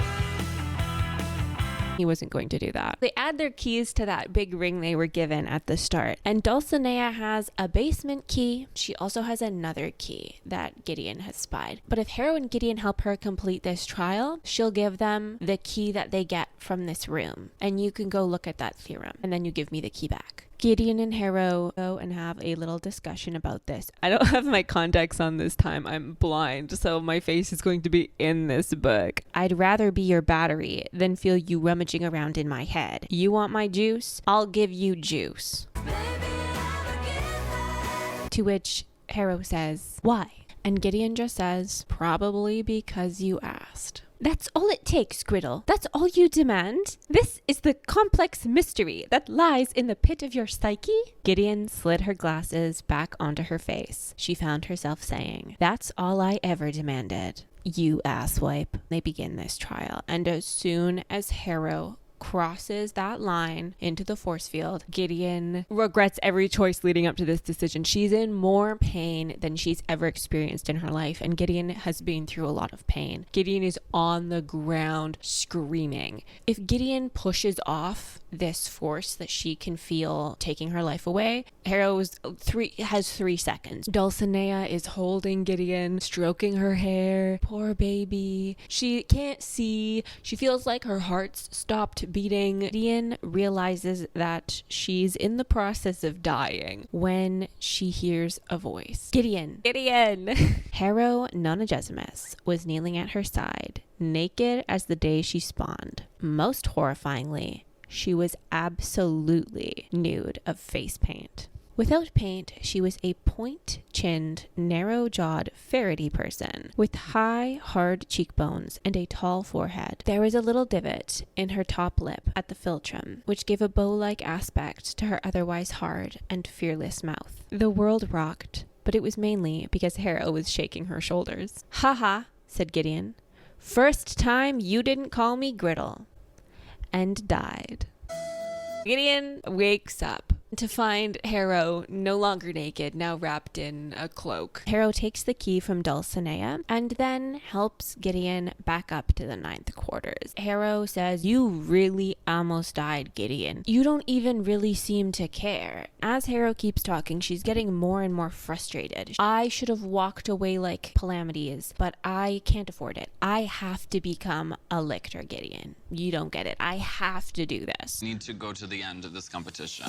He wasn't going to do that. They add their keys to that big ring they were given at the start. And Dulcinea has a basement key. She also has another key that Gideon has spied. But if Harrow and Gideon help her complete this trial, she'll give them the key that they get from this room. And you can go look at that theorem. And then you give me the key back. Gideon and Harrow go and have a little discussion about this. I don't have my contacts on this time. I'm blind, so my face is going to be in this book. I'd rather be your battery than feel you rummaging around in my head. You want my juice? I'll give you juice. To which Harrow says, "Why?" And Gideon just says, "Probably because you asked." That's all it takes, Griddle. That's all you demand? This is the complex mystery that lies in the pit of your psyche? Gideon slid her glasses back onto her face. She found herself saying, "That's all I ever demanded. You asswipe." They begin this trial, and as soon as Harrow crosses that line into the force field, Gideon regrets every choice leading up to this decision. She's in more pain than she's ever experienced in her life, and Gideon has been through a lot of pain. Gideon is on the ground screaming. If Gideon pushes off this force that she can feel taking her life away, Harrow has 3 seconds. Dulcinea is holding Gideon, stroking her hair. Poor baby. She can't see. She feels like her heart's stopped beating. Gideon realizes that she's in the process of dying when she hears a voice. Gideon! Gideon! Harrow Nonagesimus was kneeling at her side, naked as the day she spawned. Most horrifyingly, she was absolutely nude of face paint. Without paint, she was a point-chinned, narrow-jawed, ferrety person with high, hard cheekbones and a tall forehead. There was a little divot in her top lip at the philtrum, which gave a bow-like aspect to her otherwise hard and fearless mouth. The world rocked, but it was mainly because Harrow was shaking her shoulders. "Ha ha," said Gideon. "First time you didn't call me Griddle." And died. Gideon wakes up to find Harrow no longer naked, now wrapped in a cloak. Harrow takes the key from Dulcinea and then helps Gideon back up to the 9th quarters. Harrow says, "You really almost died, Gideon. You don't even really seem to care." As Harrow keeps talking, she's getting more and more frustrated. "I should have walked away like Palamedes, but I can't afford it. I have to become a lictor, Gideon. You don't get it. I have to do this. Need to go to the end of this competition."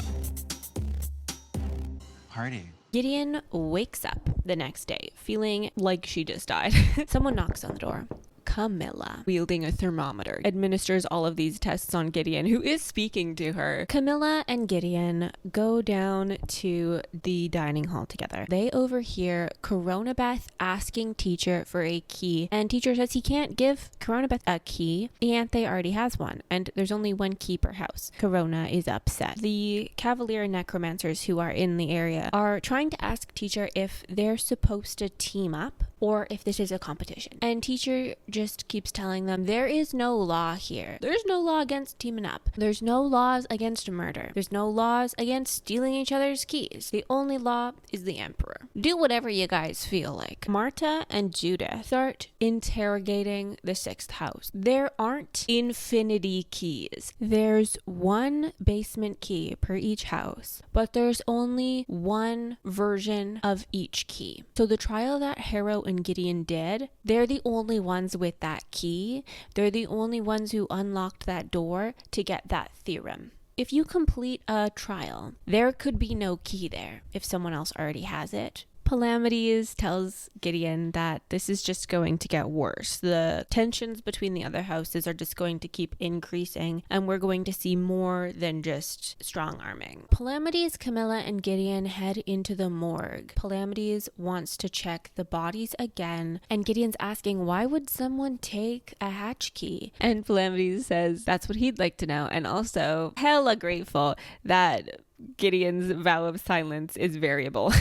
Party. Gideon wakes up the next day feeling like she just died. Someone knocks on the door. Camilla, wielding a thermometer, administers all of these tests on Gideon, who is speaking to her. Camilla and Gideon go down to the dining hall together. They overhear Coronabeth asking teacher for a key, and teacher says he can't give Coronabeth a key. Ianthe already has one, and there's only one key per house. Corona is upset. The Cavalier necromancers who are in the area are trying to ask teacher if they're supposed to team up or if this is a competition. And teacher just keeps telling them, there is no law here. There's no law against teaming up. There's no laws against murder. There's no laws against stealing each other's keys. The only law is the emperor. Do whatever you guys feel like. Marta and Judith start interrogating the 6th house. There aren't infinity keys. There's one basement key per each house, but there's only one version of each key. So the trial that Harrow and Gideon did, they're the only ones with that key. They're the only ones who unlocked that door to get that theorem. If you complete a trial, there could be no key there if someone else already has it. Palamedes tells Gideon that this is just going to get worse. The tensions between the other houses are just going to keep increasing, and we're going to see more than just strong-arming. Palamedes, Camilla, and Gideon head into the morgue. Palamedes wants to check the bodies again, and Gideon's asking, why would someone take a hatch key? And Palamedes says that's what he'd like to know, and also hella grateful that Gideon's vow of silence is variable.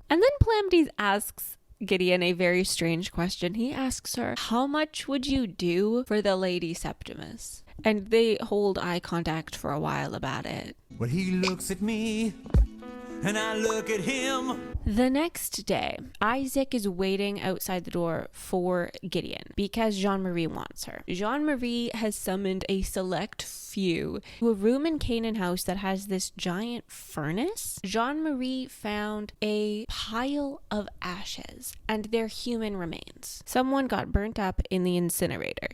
And then Palamedes asks Gideon a very strange question. He asks her, how much would you do for the Lady Septimus? And they hold eye contact for a while about it. Well, he looks at me, and I look at him. The next day, Isaac is waiting outside the door for Gideon because Jean-Marie wants her. Jean-Marie has summoned a select few to a room in Canaan House that has this giant furnace. Jean-Marie found a pile of ashes and their human remains. Someone got burnt up in the incinerator.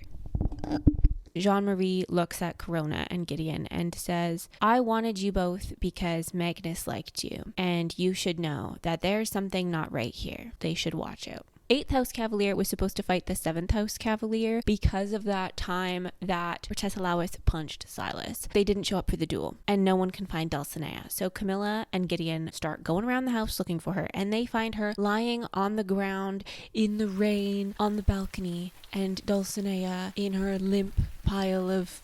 Jean-Marie looks at Corona and Gideon and says, I wanted you both because Magnus liked you, and you should know that there's something not right here. They should watch out. 8th House Cavalier was supposed to fight the 7th House Cavalier because of that time that Protesilaus punched Silas. They didn't show up for the duel, and no one can find Dulcinea. So Camilla and Gideon start going around the house looking for her, and they find her lying on the ground in the rain on the balcony, and Dulcinea, in her limp pile of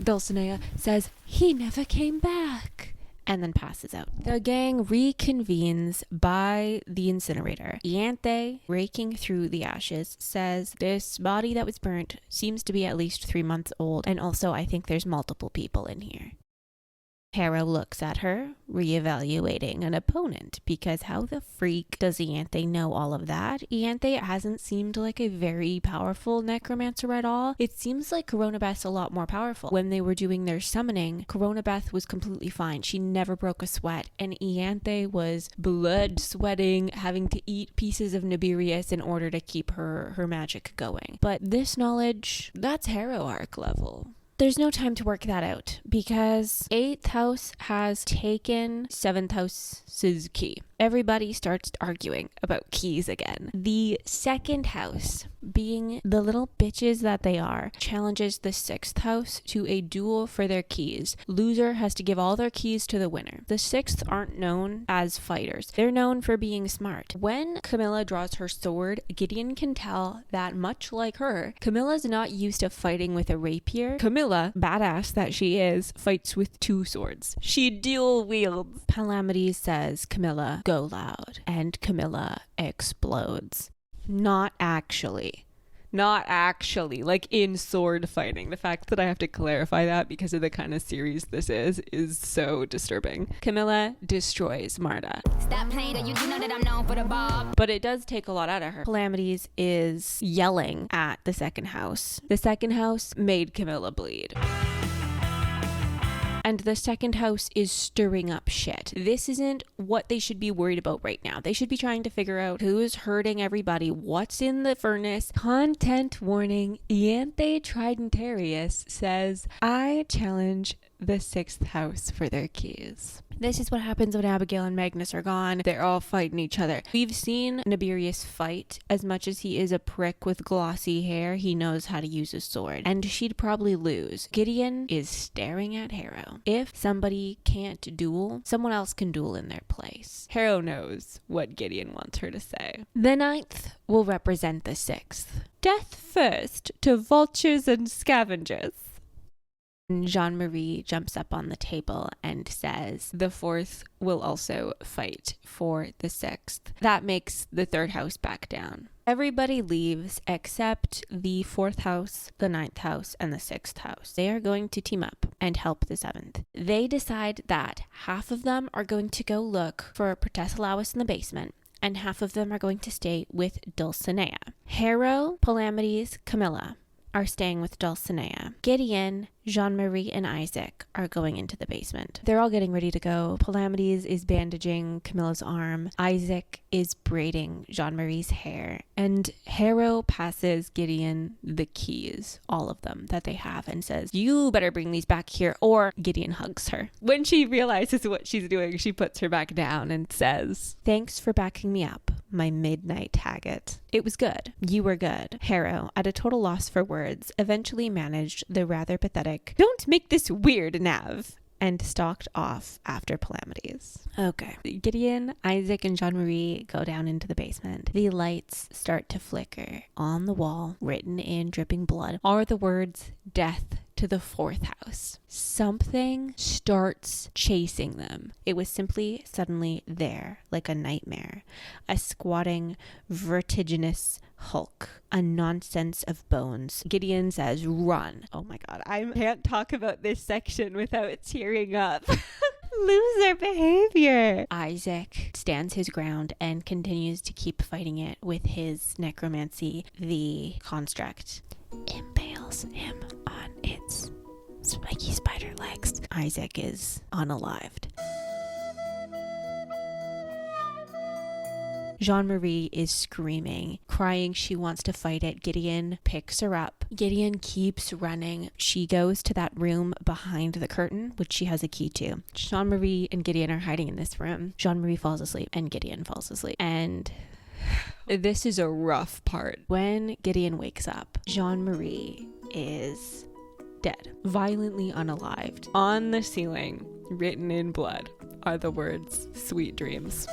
Dulcinea, says, "He never came back," and then passes out. The gang reconvenes by the incinerator. Ianthe, raking through the ashes, says this body that was burnt seems to be at least 3 months old, and also I think there's multiple people in here. Harrow looks at her, reevaluating an opponent, because how the freak does Ianthe know all of that? Ianthe hasn't seemed like a very powerful necromancer at all. It seems like Coronabeth's a lot more powerful. When they were doing their summoning, Coronabeth was completely fine. She never broke a sweat, and Ianthe was blood sweating, having to eat pieces of Nibirius in order to keep her magic going. But this knowledge, that's Harrow arc level. There's no time to work that out because 8th house has taken 7th house's key. Everybody starts arguing about keys again. The 2nd house, being the little bitches that they are, challenges the 6th house to a duel for their keys. Loser has to give all their keys to the winner. The 6th aren't known as fighters. They're known for being smart. When Camilla draws her sword, Gideon can tell that, much like her, Camilla's not used to fighting with a rapier. Camilla, badass that she is, fights with 2 swords. She dual wields. Palamedes says, "Camilla, go loud," and Camilla explodes. Not actually, like in sword fighting. The fact that I have to clarify that because of the kind of series this is so disturbing. Camilla destroys Marta. Stop playing, you know that I'm known for the bob. But it does take a lot out of her. Palamedes is yelling at the 2nd house. The 2nd house made Camilla bleed. And the 2nd house is stirring up shit. This isn't what they should be worried about right now. They should be trying to figure out who's hurting everybody, what's in the furnace. Content warning, Ianthe Tridentarius says, "I challenge the 6th house for their keys." This is what happens when Abigail and Magnus are gone. They're all fighting each other. We've seen Nibirius fight. As much as he is a prick with glossy hair, he knows how to use a sword. And she'd probably lose. Gideon is staring at Harrow. If somebody can't duel, someone else can duel in their place. Harrow knows what Gideon wants her to say. The 9th will represent the 6th. Death first to vultures and scavengers. Jean-Marie jumps up on the table and says the 4th will also fight for the 6th. That makes the 3rd house back down. Everybody leaves except the 4th house, the 9th house, and the 6th house. They are going to team up and help the 7th. They decide that half of them are going to go look for Protesilaus in the basement, and half of them are going to stay with Dulcinea. Harrow, Palamedes, Camilla are staying with Dulcinea. Gideon, Jean-Marie, and Isaac are going into the basement. They're all getting ready to go. Palamedes is bandaging Camilla's arm. Isaac is braiding Jean-Marie's hair. And Harrow passes Gideon the keys, all of them that they have, and says, "You better bring these back here," or Gideon hugs her. When she realizes what she's doing, she puts her back down and says, "Thanks for backing me up, my midnight Taggart. It was good. You were good." Harrow, at a total loss for words, eventually managed the rather pathetic, "Don't make this weird, Nav," and stalked off after Palamedes. Okay. Gideon, Isaac, and Jean-Marie go down into the basement. The lights start to flicker. On the wall, written in dripping blood, are the words, "Death to the 4th house." Something starts chasing them. It was simply suddenly there, like a nightmare. A squatting, vertiginous hulk, a nonsense of bones. Gideon says, "Run." Oh my god, I can't talk about this section without tearing up. Loser behavior. Isaac stands his ground and continues to keep fighting it with his necromancy. The construct impales him on its spiky spider legs. Isaac is unalived. Jean-Marie is screaming, crying she wants to fight it. Gideon picks her up. Gideon keeps running. She goes to that room behind the curtain, which she has a key to. Jean-Marie and Gideon are hiding in this room. Jean-Marie falls asleep and Gideon falls asleep. And This is a rough part. When Gideon wakes up, Jean-Marie is dead, violently unalived. On the ceiling, written in blood, are the words, "Sweet dreams."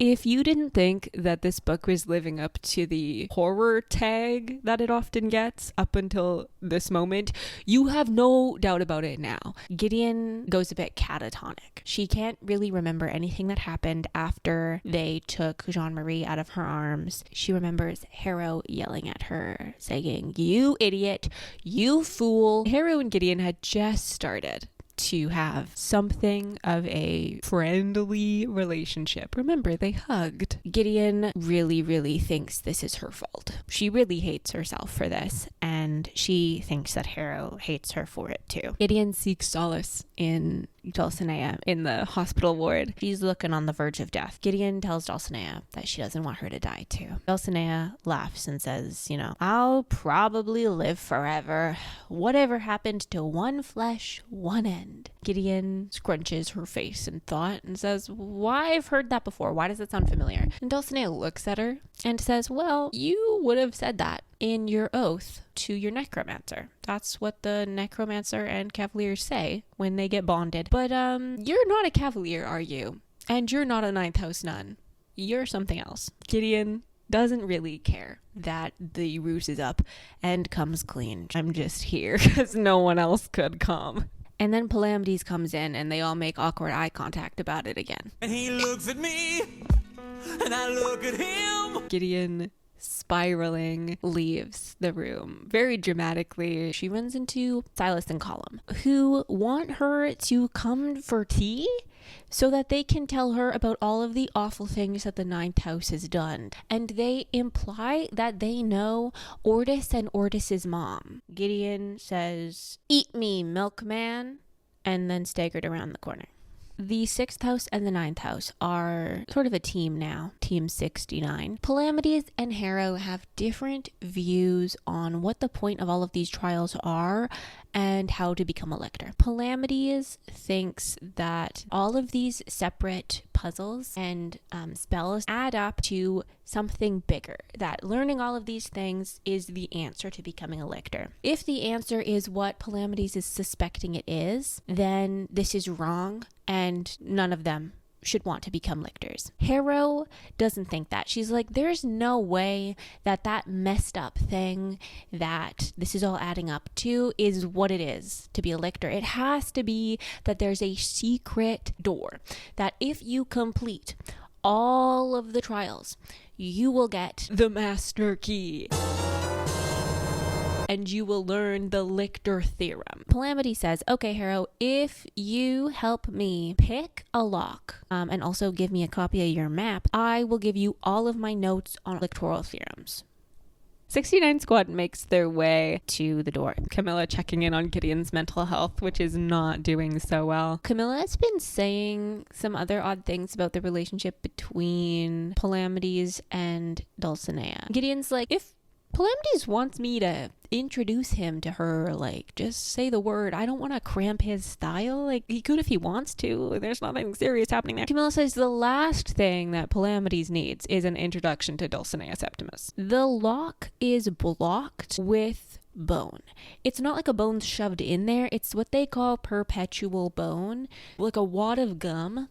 If you didn't think that this book was living up to the horror tag that it often gets up until this moment, you have no doubt about it now. Gideon goes a bit catatonic. She can't really remember anything that happened after they took Jean-Marie out of her arms. She remembers Harrow yelling at her, saying, "You idiot, you fool." Harrow and Gideon had just started to have something of a friendly relationship. Remember, they hugged. Gideon really thinks this is her fault. She really hates herself for this, and she thinks that Harrow hates her for it too. Gideon seeks solace in Dulcinea in the hospital ward. She's looking on the verge of death. Gideon tells Dulcinea that she doesn't want her to die too. Dulcinea laughs and says, "I'll probably live forever. Whatever happened to one flesh, one end." Gideon scrunches her face in thought and says, "Why, I've heard that before. Why does it sound familiar?" And Dulcinea looks at her and says, "Well, you would have said that in your oath to your necromancer. That's what the necromancer and cavaliers say when they get bonded. But you're not a cavalier, are you? And you're not a ninth house nun. You're something else." Gideon doesn't really care that the ruse is up and comes clean. "I'm just here because no one else could come." And then Palamedes comes in and they all make awkward eye contact about it again. And he looks at me, and I look at him. Gideon, spiraling, leaves the room very dramatically. She runs into Silas and Colum, who want her to come for tea so that they can tell her about all of the awful things that the ninth house has done. And they imply that they know Ortis and Ortis's mom. Gideon says, "Eat me, milkman," and then staggered around the corner. The 6th house and the 9th house are sort of a team now, Team 69. Palamedes and Harrow have different views on what the point of all of these trials are and how to become a lictor. Palamedes thinks that all of these separate puzzles and spells add up to something bigger, that learning all of these things is the answer to becoming a lictor. If the answer is what Palamedes is suspecting it is, then this is wrong and none of them should want to become lictors. Harrow doesn't think that. She's like, there's no way that messed up thing that this is all adding up to is what it is to be a lictor. It has to be that there's a secret door that if you complete all of the trials, you will get the master key. And you will learn the lictor theorem. Palamedes says, "Okay, Harrow, if you help me pick a lock and also give me a copy of your map, I will give you all of my notes on lictoral theorems." 69 Squad makes their way to the door. Camilla checking in on Gideon's mental health, which is not doing so well. Camilla has been saying some other odd things about the relationship between Palamedes and Dulcinea. Gideon's like, if Palamedes wants me to introduce him to her, like, just say the word. I don't want to cramp his style. Like, he could if he wants to. There's nothing serious happening there. Camilla says the last thing that Palamedes needs is an introduction to Dulcinea Septimus. The lock is blocked with bone. It's not like a bone shoved in there. It's what they call perpetual bone, like a wad of gum,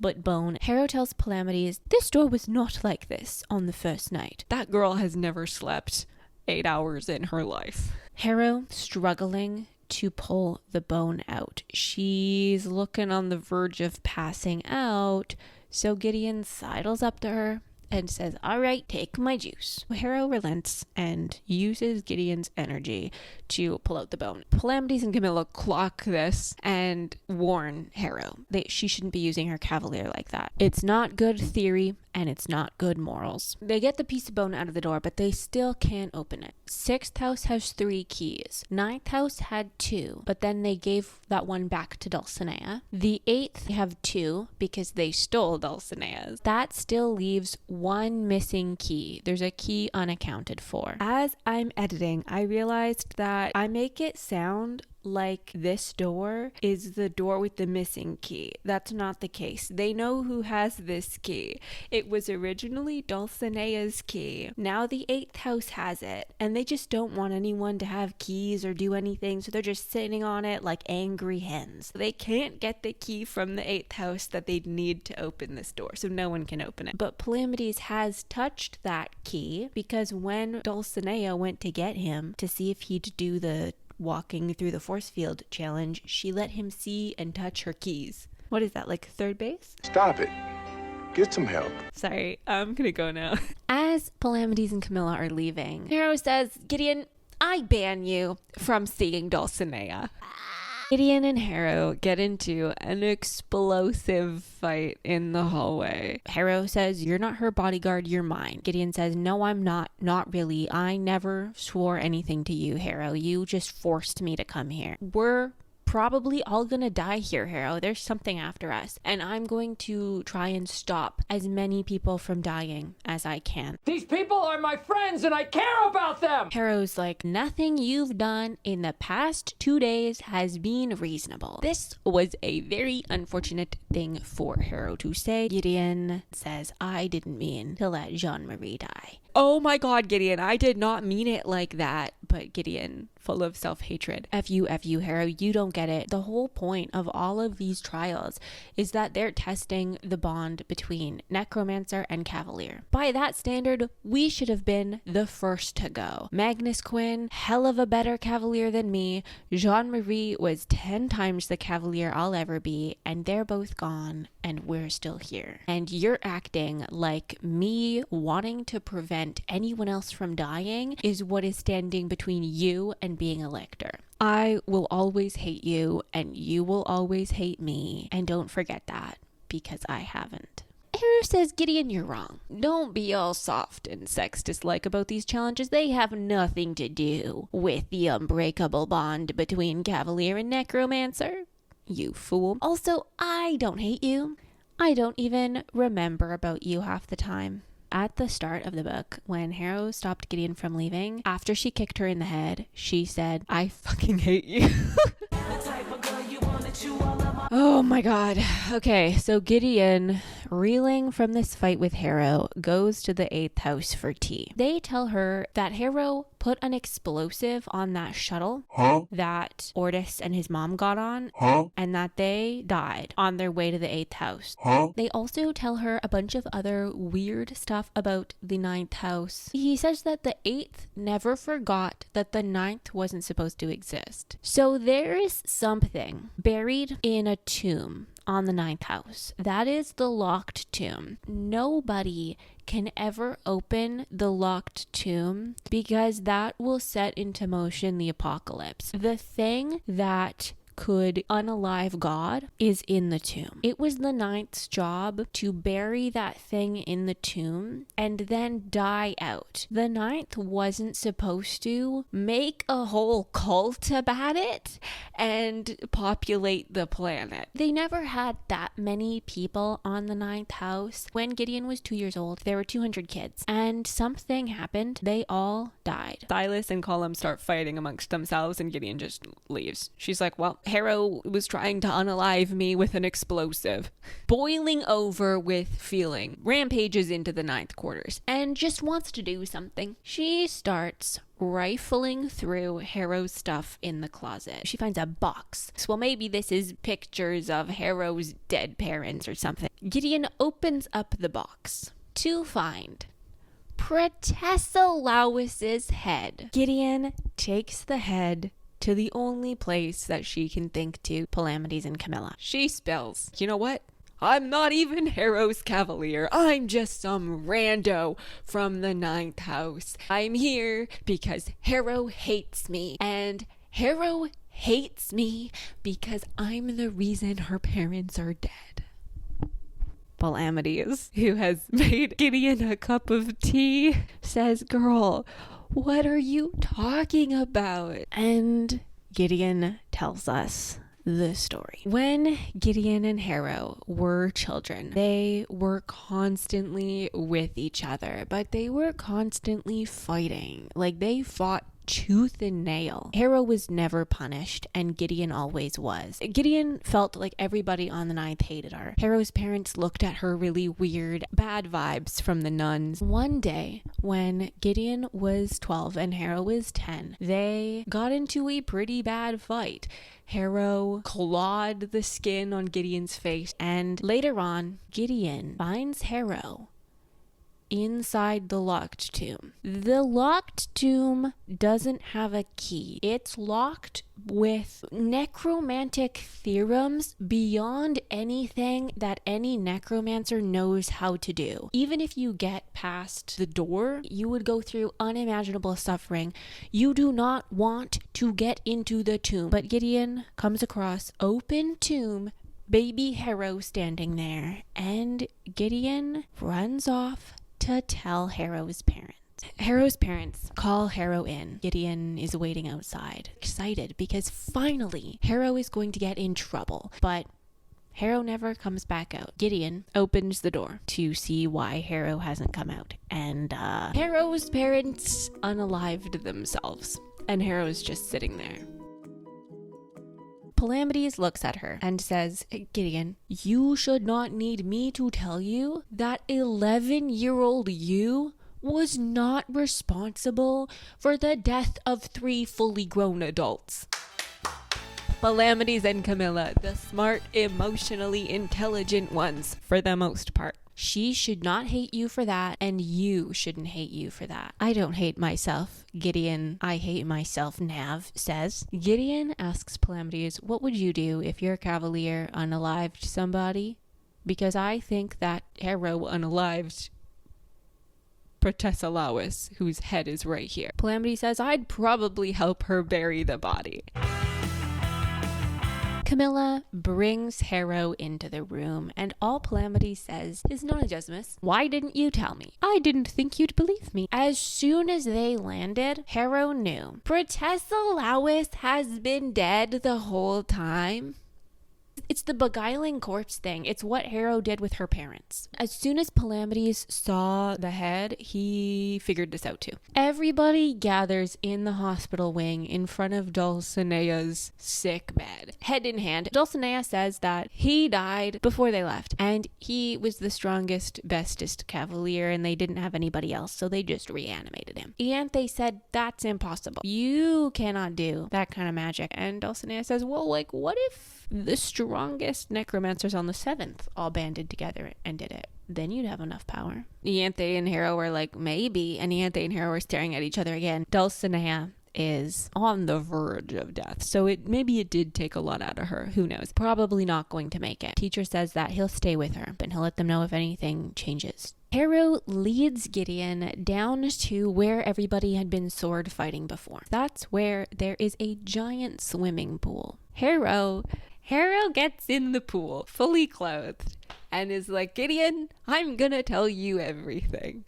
but bone. Harrow tells Palamedes, this door was not like this on the first night. That girl has never slept 8 hours in her life. Harrow struggling to pull the bone out. She's looking on the verge of passing out, so Gideon sidles up to her and says, all right, take my juice. Harrow relents and uses Gideon's energy to pull out the bone. Palamedes and Camilla clock this and warn Harrow that she shouldn't be using her cavalier like that. It's not good theory and it's not good morals. They get the piece of bone out of the door, but they still can't open it. 6th house has 3 keys. 9th house had 2, but then they gave that one back to Dulcinea. The 8th have 2 because they stole Dulcinea's. That still leaves 1 missing key. There's a key unaccounted for. As I'm editing, I realized that I make it sound like this door is the door with the missing key. That's not the case. They know who has this key. It was originally Dulcinea's key. Now the 8th house has it, and they just don't want anyone to have keys or do anything, so they're just sitting on it like angry hens. They can't get the key from the 8th house that they'd need to open this door, so no one can open it. But Palamedes has touched that key because when Dulcinea went to get him to see if he'd do the walking through the force field challenge, she let him see and touch her keys. What is that, like third base? Stop it. Get some help. Sorry, I'm gonna go now. As Palamedes and Camilla are leaving, Harrow says, Gideon, I ban you from seeing Dulcinea. Gideon and Harrow get into an explosive fight in the hallway. Harrow says, you're not her bodyguard, you're mine. Gideon says, no, I'm not really. I never swore anything to you, Harrow. You just forced me to come here. We're probably all gonna die here, Harrow. There's something after us, and I'm going to try and stop as many people from dying as I can. These people are my friends and I care about them! Harrow's like, nothing you've done in the past 2 days has been reasonable. This was a very unfortunate thing for Harrow to say. Gideon says, I didn't mean to let Jean-Marie die. Oh my god, Gideon, I did not mean it like that. But Gideon, full of self-hatred. F you, Harrow, you don't get it. The whole point of all of these trials is that they're testing the bond between Necromancer and Cavalier. By that standard, we should have been the first to go. Magnus Quinn, hell of a better Cavalier than me. Jean-Marie was 10 times the Cavalier I'll ever be, and they're both gone, and we're still here. And you're acting like me wanting to prevent anyone else from dying is what is standing between you and being a lictor. I will always hate you, and you will always hate me, and don't forget that, because I haven't. Harrow says, Gideon, you're wrong. Don't be all soft and sexist-like about these challenges. They have nothing to do with the unbreakable bond between Cavalier and Necromancer. You fool. Also, I don't hate you. I don't even remember about you half the time. At the start of the book, when Harrow stopped Gideon from leaving, after she kicked her in the head, she said, I fucking hate you. Oh my god. Okay, so Gideon, reeling from this fight with Harrow, goes to the 8th house for tea. They tell her that Harrow put an explosive on that shuttle that Ortis and his mom got on, and that they died on their way to the 8th house. They also tell her a bunch of other weird stuff about the 9th house. He says that the 8th never forgot that the 9th wasn't supposed to exist. So there is something buried in a tomb on the 9th house. That is the locked tomb. Nobody can ever open the locked tomb because that will set into motion the apocalypse. The thing that could unalive God is in the tomb. It was the 9th's job to bury that thing in the tomb and then die out. The 9th wasn't supposed to make a whole cult about it and populate the planet. They never had that many people on the 9th house. When Gideon was 2 years old, there were 200 kids, and something happened. They all died. Silas and Colum start fighting amongst themselves, and Gideon just leaves. She's like, well, Harrow was trying to unalive me with an explosive. Boiling over with feeling, rampages into the 9th quarters and just wants to do something. She starts rifling through Harrow's stuff in the closet. She finds a box. So, well, maybe this is pictures of Harrow's dead parents or something. Gideon opens up the box to find Protesilaus's head. Gideon takes the head to the only place that she can think to, Palamedes and Camilla. She spells, you know what? I'm not even Harrow's Cavalier. I'm just some rando from the 9th house. I'm here because Harrow hates me. And Harrow hates me because I'm the reason her parents are dead. Palamedes, who has made Gideon a cup of tea, says, girl, what are you talking about? And Gideon tells us the story. When Gideon and Harrow were children, they were constantly with each other, but they were constantly fighting. Like, they fought tooth and nail. Harrow was never punished, and Gideon always was. Gideon felt like everybody on the ninth hated her. Harrow's parents looked at her really weird, bad vibes from the nuns. One day, when Gideon was 12 and Harrow was 10, they got into a pretty bad fight. Harrow clawed the skin on Gideon's face, and later on, Gideon finds Harrow inside the locked tomb. The locked tomb doesn't have a key. It's locked with necromantic theorems beyond anything that any necromancer knows how to do. Even if you get past the door, you would go through unimaginable suffering. You do not want to get into the tomb. But Gideon comes across open tomb, baby Harrow standing there, and Gideon runs off to tell Harrow's parents. Harrow's parents call Harrow in. Gideon is waiting outside, excited because finally Harrow is going to get in trouble. But Harrow never comes back out. Gideon opens the door to see why Harrow hasn't come out. And Harrow's parents unalived themselves. And Harrow's just sitting there. Palamedes looks at her and says, Gideon, you should not need me to tell you that 11-year-old you was not responsible for the death of 3 fully grown adults. Palamedes and Camilla, the smart, emotionally intelligent ones, for the most part. She should not hate you for that, and you shouldn't hate you for that. I don't hate myself, Gideon. I hate myself, Nav says. Gideon asks Palamedes, what would you do if your cavalier unalived somebody? Because I think that Harrow unalived Protesilaus, whose head is right here. Palamedes says, I'd probably help her bury the body. Camilla brings Harrow into the room, and all Palamedes says is, Nona Gesimus, why didn't you tell me? I didn't think you'd believe me. As soon as they landed, Harrow knew. Protesilaus has been dead the whole time. It's the beguiling corpse thing. It's what Harrow did with her parents. As soon as Palamedes saw the head, he figured this out too. Everybody gathers in the hospital wing in front of Dulcinea's sick bed. Head in hand, Dulcinea says that he died before they left, and he was the strongest, bestest cavalier, and they didn't have anybody else, so they just reanimated him. Ianthe said, that's impossible. You cannot do that kind of magic. And Dulcinea says, well, like, what if the strongest necromancers on the 7th all banded together and did it? Then you'd have enough power. Ianthe and Harrow were like, maybe. And Ianthe and Harrow are staring at each other again. Dulcinea is on the verge of death, so maybe it did take a lot out of her. Who knows? Probably not going to make it. Teacher says that he'll stay with her, but he'll let them know if anything changes. Harrow leads Gideon down to where everybody had been sword fighting before. That's where there is a giant swimming pool. Harrow gets in the pool, fully clothed, and is like, Gideon, I'm gonna tell you everything.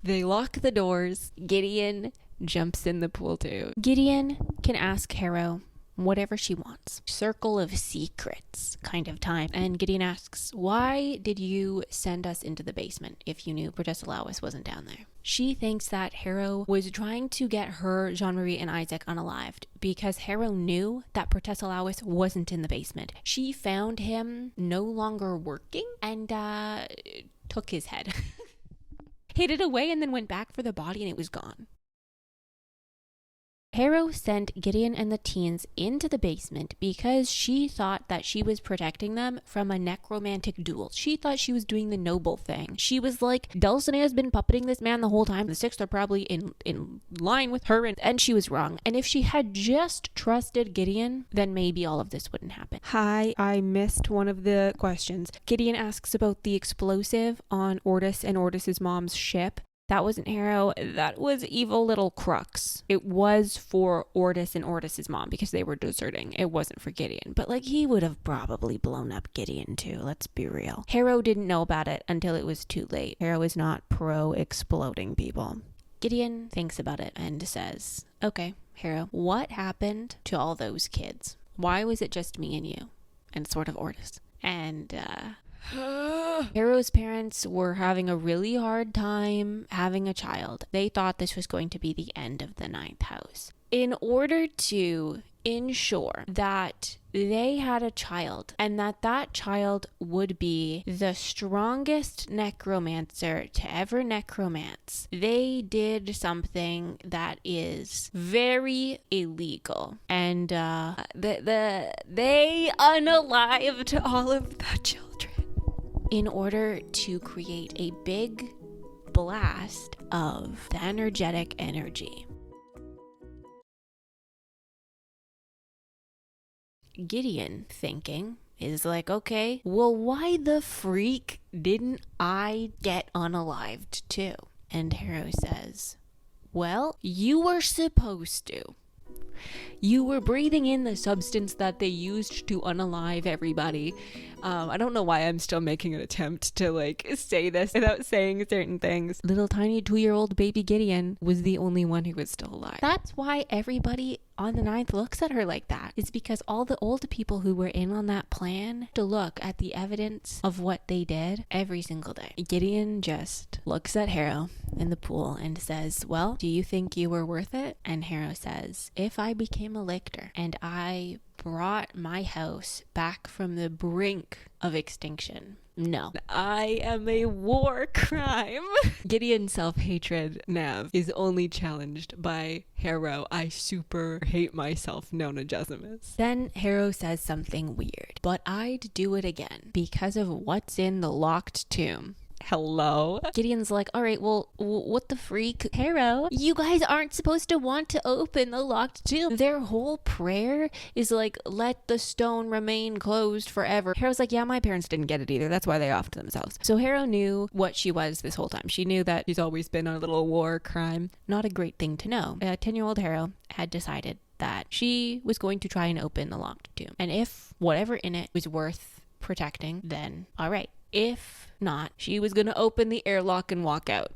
They lock the doors. Gideon jumps in the pool too. Gideon can ask Harrow whatever she wants. Circle of secrets kind of time. And Gideon asks, why did you send us into the basement if you knew Protesilaus wasn't down there? She thinks that Harrow was trying to get her, Jean-Marie, and Isaac unalived because Harrow knew that Protesilaus wasn't in the basement. She found him no longer working and took his head. Hid it away and then went back for the body and it was gone. Harrow sent Gideon and the teens into the basement because she thought that she was protecting them from a necromantic duel. She thought she was doing the noble thing. She was like, Dulcinea's been puppeting this man the whole time. The 6th are probably in line with her, and she was wrong. And if she had just trusted Gideon, then maybe all of this wouldn't happen. Hi, I missed one of the questions. Gideon asks about the explosive on Ortis and Ortis's mom's ship. That wasn't Harrow. That was evil little Crux. It was for Ortis and Ortis's mom because they were deserting. It wasn't for Gideon. But like, he would have probably blown up Gideon too. Let's be real. Harrow didn't know about it until it was too late. Harrow is not pro exploding people. Gideon thinks about it and says, okay, Harrow, what happened to all those kids? Why was it just me and you? And sort of Ortis. And Harrow's parents were having a really hard time having a child. They thought this was going to be the end of the 9th house. In order to ensure that they had a child and that child would be the strongest necromancer to ever necromance, they did something that is very illegal. And they unalived all of the children in order to create a big blast of the energetic energy. Gideon, thinking, is like, okay, well, why the freak didn't I get unalived too? And Harrow says, well, you were supposed to. You were breathing in the substance that they used to unalive everybody. I don't know why I'm still making an attempt to say this without saying certain things. Little tiny 2-year-old baby Gideon was the only one who was still alive. That's why everybody on the 9th looks at her like that. It's because all the old people who were in on that plan to look at the evidence of what they did every single day. Gideon just looks at Harrow in the pool and says, well, do you think you were worth it? And Harrow says, if I became a lictor and I brought my house back from the brink of extinction, no, I am a war crime. Gideon's self-hatred nav is only challenged by Harrow, I super hate myself, nonagesmus. Then Harrow says something weird, but I'd do it again because of what's in the locked tomb. Hello? Gideon's like, all right, well, what the freak? Harrow, you guys aren't supposed to want to open the locked tomb. Their whole prayer is like, let the stone remain closed forever. Harrow's like, yeah, my parents didn't get it either. That's why they offed themselves. So Harrow knew what she was this whole time. She knew that she's always been a little war crime. Not a great thing to know. 10-year-old Harrow had decided that she was going to try and open the locked tomb. And if whatever in it was worth protecting, then all right. If not, she was going to open the airlock and walk out.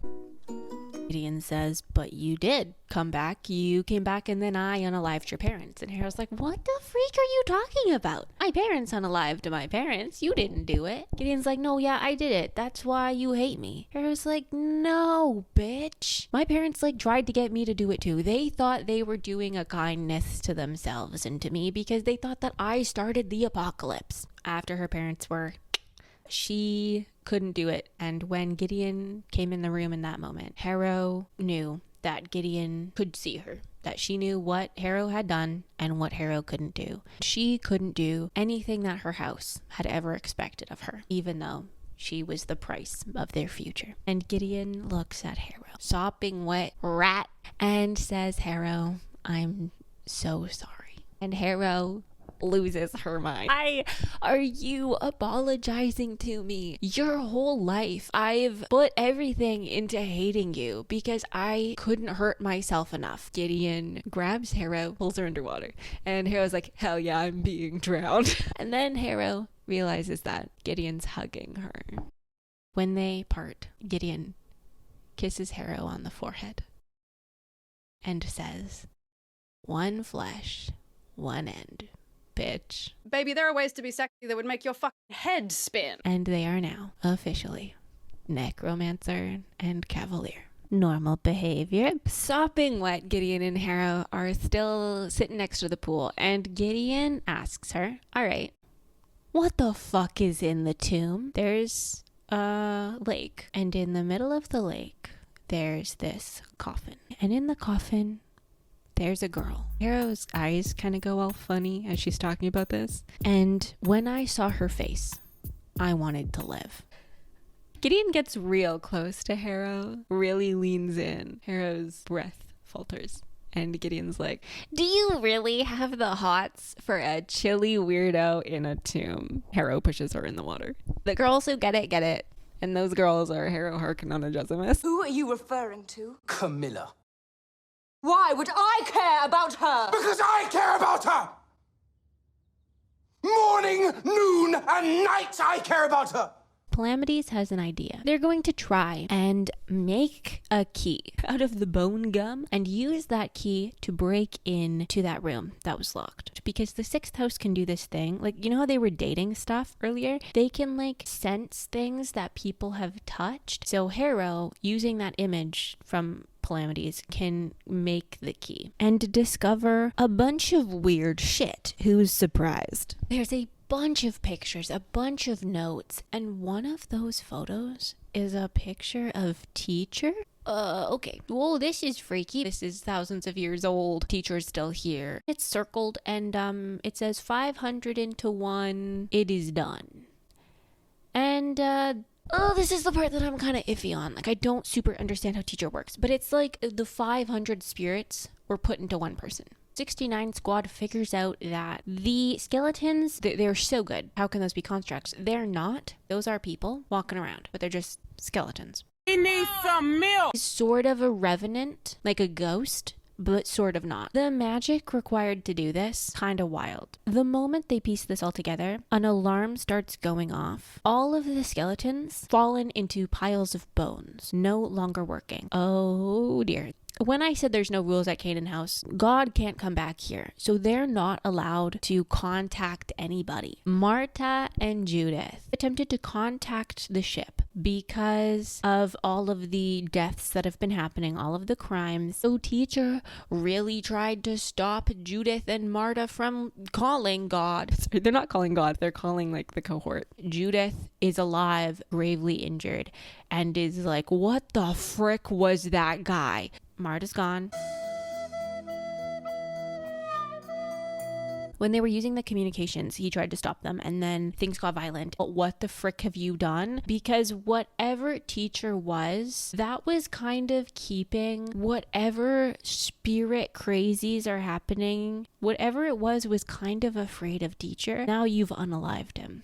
Gideon says, but you did come back. You came back and then I unalived your parents. And Harrow's like, what the freak are you talking about? My parents unalived my parents. You didn't do it. Gideon's like, no, yeah, I did it. That's why you hate me. Harrow's like, no, bitch. My parents tried to get me to do it too. They thought they were doing a kindness to themselves and to me because they thought that I started the apocalypse. After her parents were... She couldn't do it. And when Gideon came in the room in that moment, Harrow knew that Gideon could see her, that she knew what Harrow had done and what Harrow couldn't do. She couldn't do anything that her house had ever expected of her, even though she was the price of their future. And Gideon looks at Harrow, sopping wet rat, and says, Harrow, I'm so sorry. And Harrow loses her mind. Why are you apologizing to me? Your whole life I've put everything into hating you because I couldn't hurt myself enough. Gideon grabs Harrow, pulls her underwater, and Harrow's like, hell yeah, I'm being drowned. And then Harrow realizes that Gideon's hugging her. When they part, Gideon kisses Harrow on the forehead and says, one flesh, one end. Bitch. Baby, there are ways to be sexy that would make your fucking head spin. And they are now officially necromancer and cavalier. Normal behavior. Sopping wet, Gideon and Harrow are still sitting next to the pool, and Gideon asks her, all right, what the fuck is in the tomb? There's a lake, and in the middle of the lake there's this coffin, and in the coffin there's a girl. Harrow's eyes kind of go all funny as she's talking about this. And when I saw her face, I wanted to live. Gideon gets real close to Harrow, really leans in. Harrow's breath falters. And Gideon's like, do you really have the hots for a chilly weirdo in a tomb? Harrow pushes her in the water. The girls who get it. And those girls are Harrow, Harkin, and Jessimus. Who are you referring to? Camilla. Why would I care about her? Because I care about her! Morning, noon, and night I care about her! Calamities has an idea. They're going to try and make a key out of the bone gum and use that key to break into that room that was locked. because the sixth house can do this thing. Like, you know how they were dating stuff earlier? They can like sense things that people have touched. So Harrow, using that image from Calamities, can make the key and discover a bunch of weird shit. Who's surprised? There's a bunch of pictures, a bunch of notes, and one of those photos is a picture of Teacher. Okay. Well, this is freaky. This is thousands of years old. Teacher's still here. It's circled and it says 500 into 1. It is done. And this is the part that I'm kind of iffy on. Like, I don't super understand how Teacher works, but it's like the 500 spirits were put into one person. 69 squad figures out that the skeletons, they're so good. How can those be constructs? They're not. Those are people walking around, but they're just skeletons. We need some milk. Sort of a revenant, like a ghost, but sort of not. The magic required to do this, kind of wild. The moment they piece this all together, an alarm starts going off. All of the skeletons fallen into piles of bones, no longer working. Oh dear. When I said there's no rules at Canaan House, God can't come back here, so they're not allowed to contact anybody. Marta and Judith attempted to contact the ship because of all of the deaths that have been happening, all of the crimes. So Teacher really tried to stop Judith and Marta from calling God. They're not calling God, they're calling like the cohort. Judith is alive, gravely injured, and is like, what the frick was that guy? Marta's gone. When they were using the communications, he tried to stop them, and then things got violent. But what the frick have you done? Because whatever Teacher was, that was kind of keeping whatever spirit crazies are happening, whatever it was kind of afraid of Teacher. Now you've unalived him.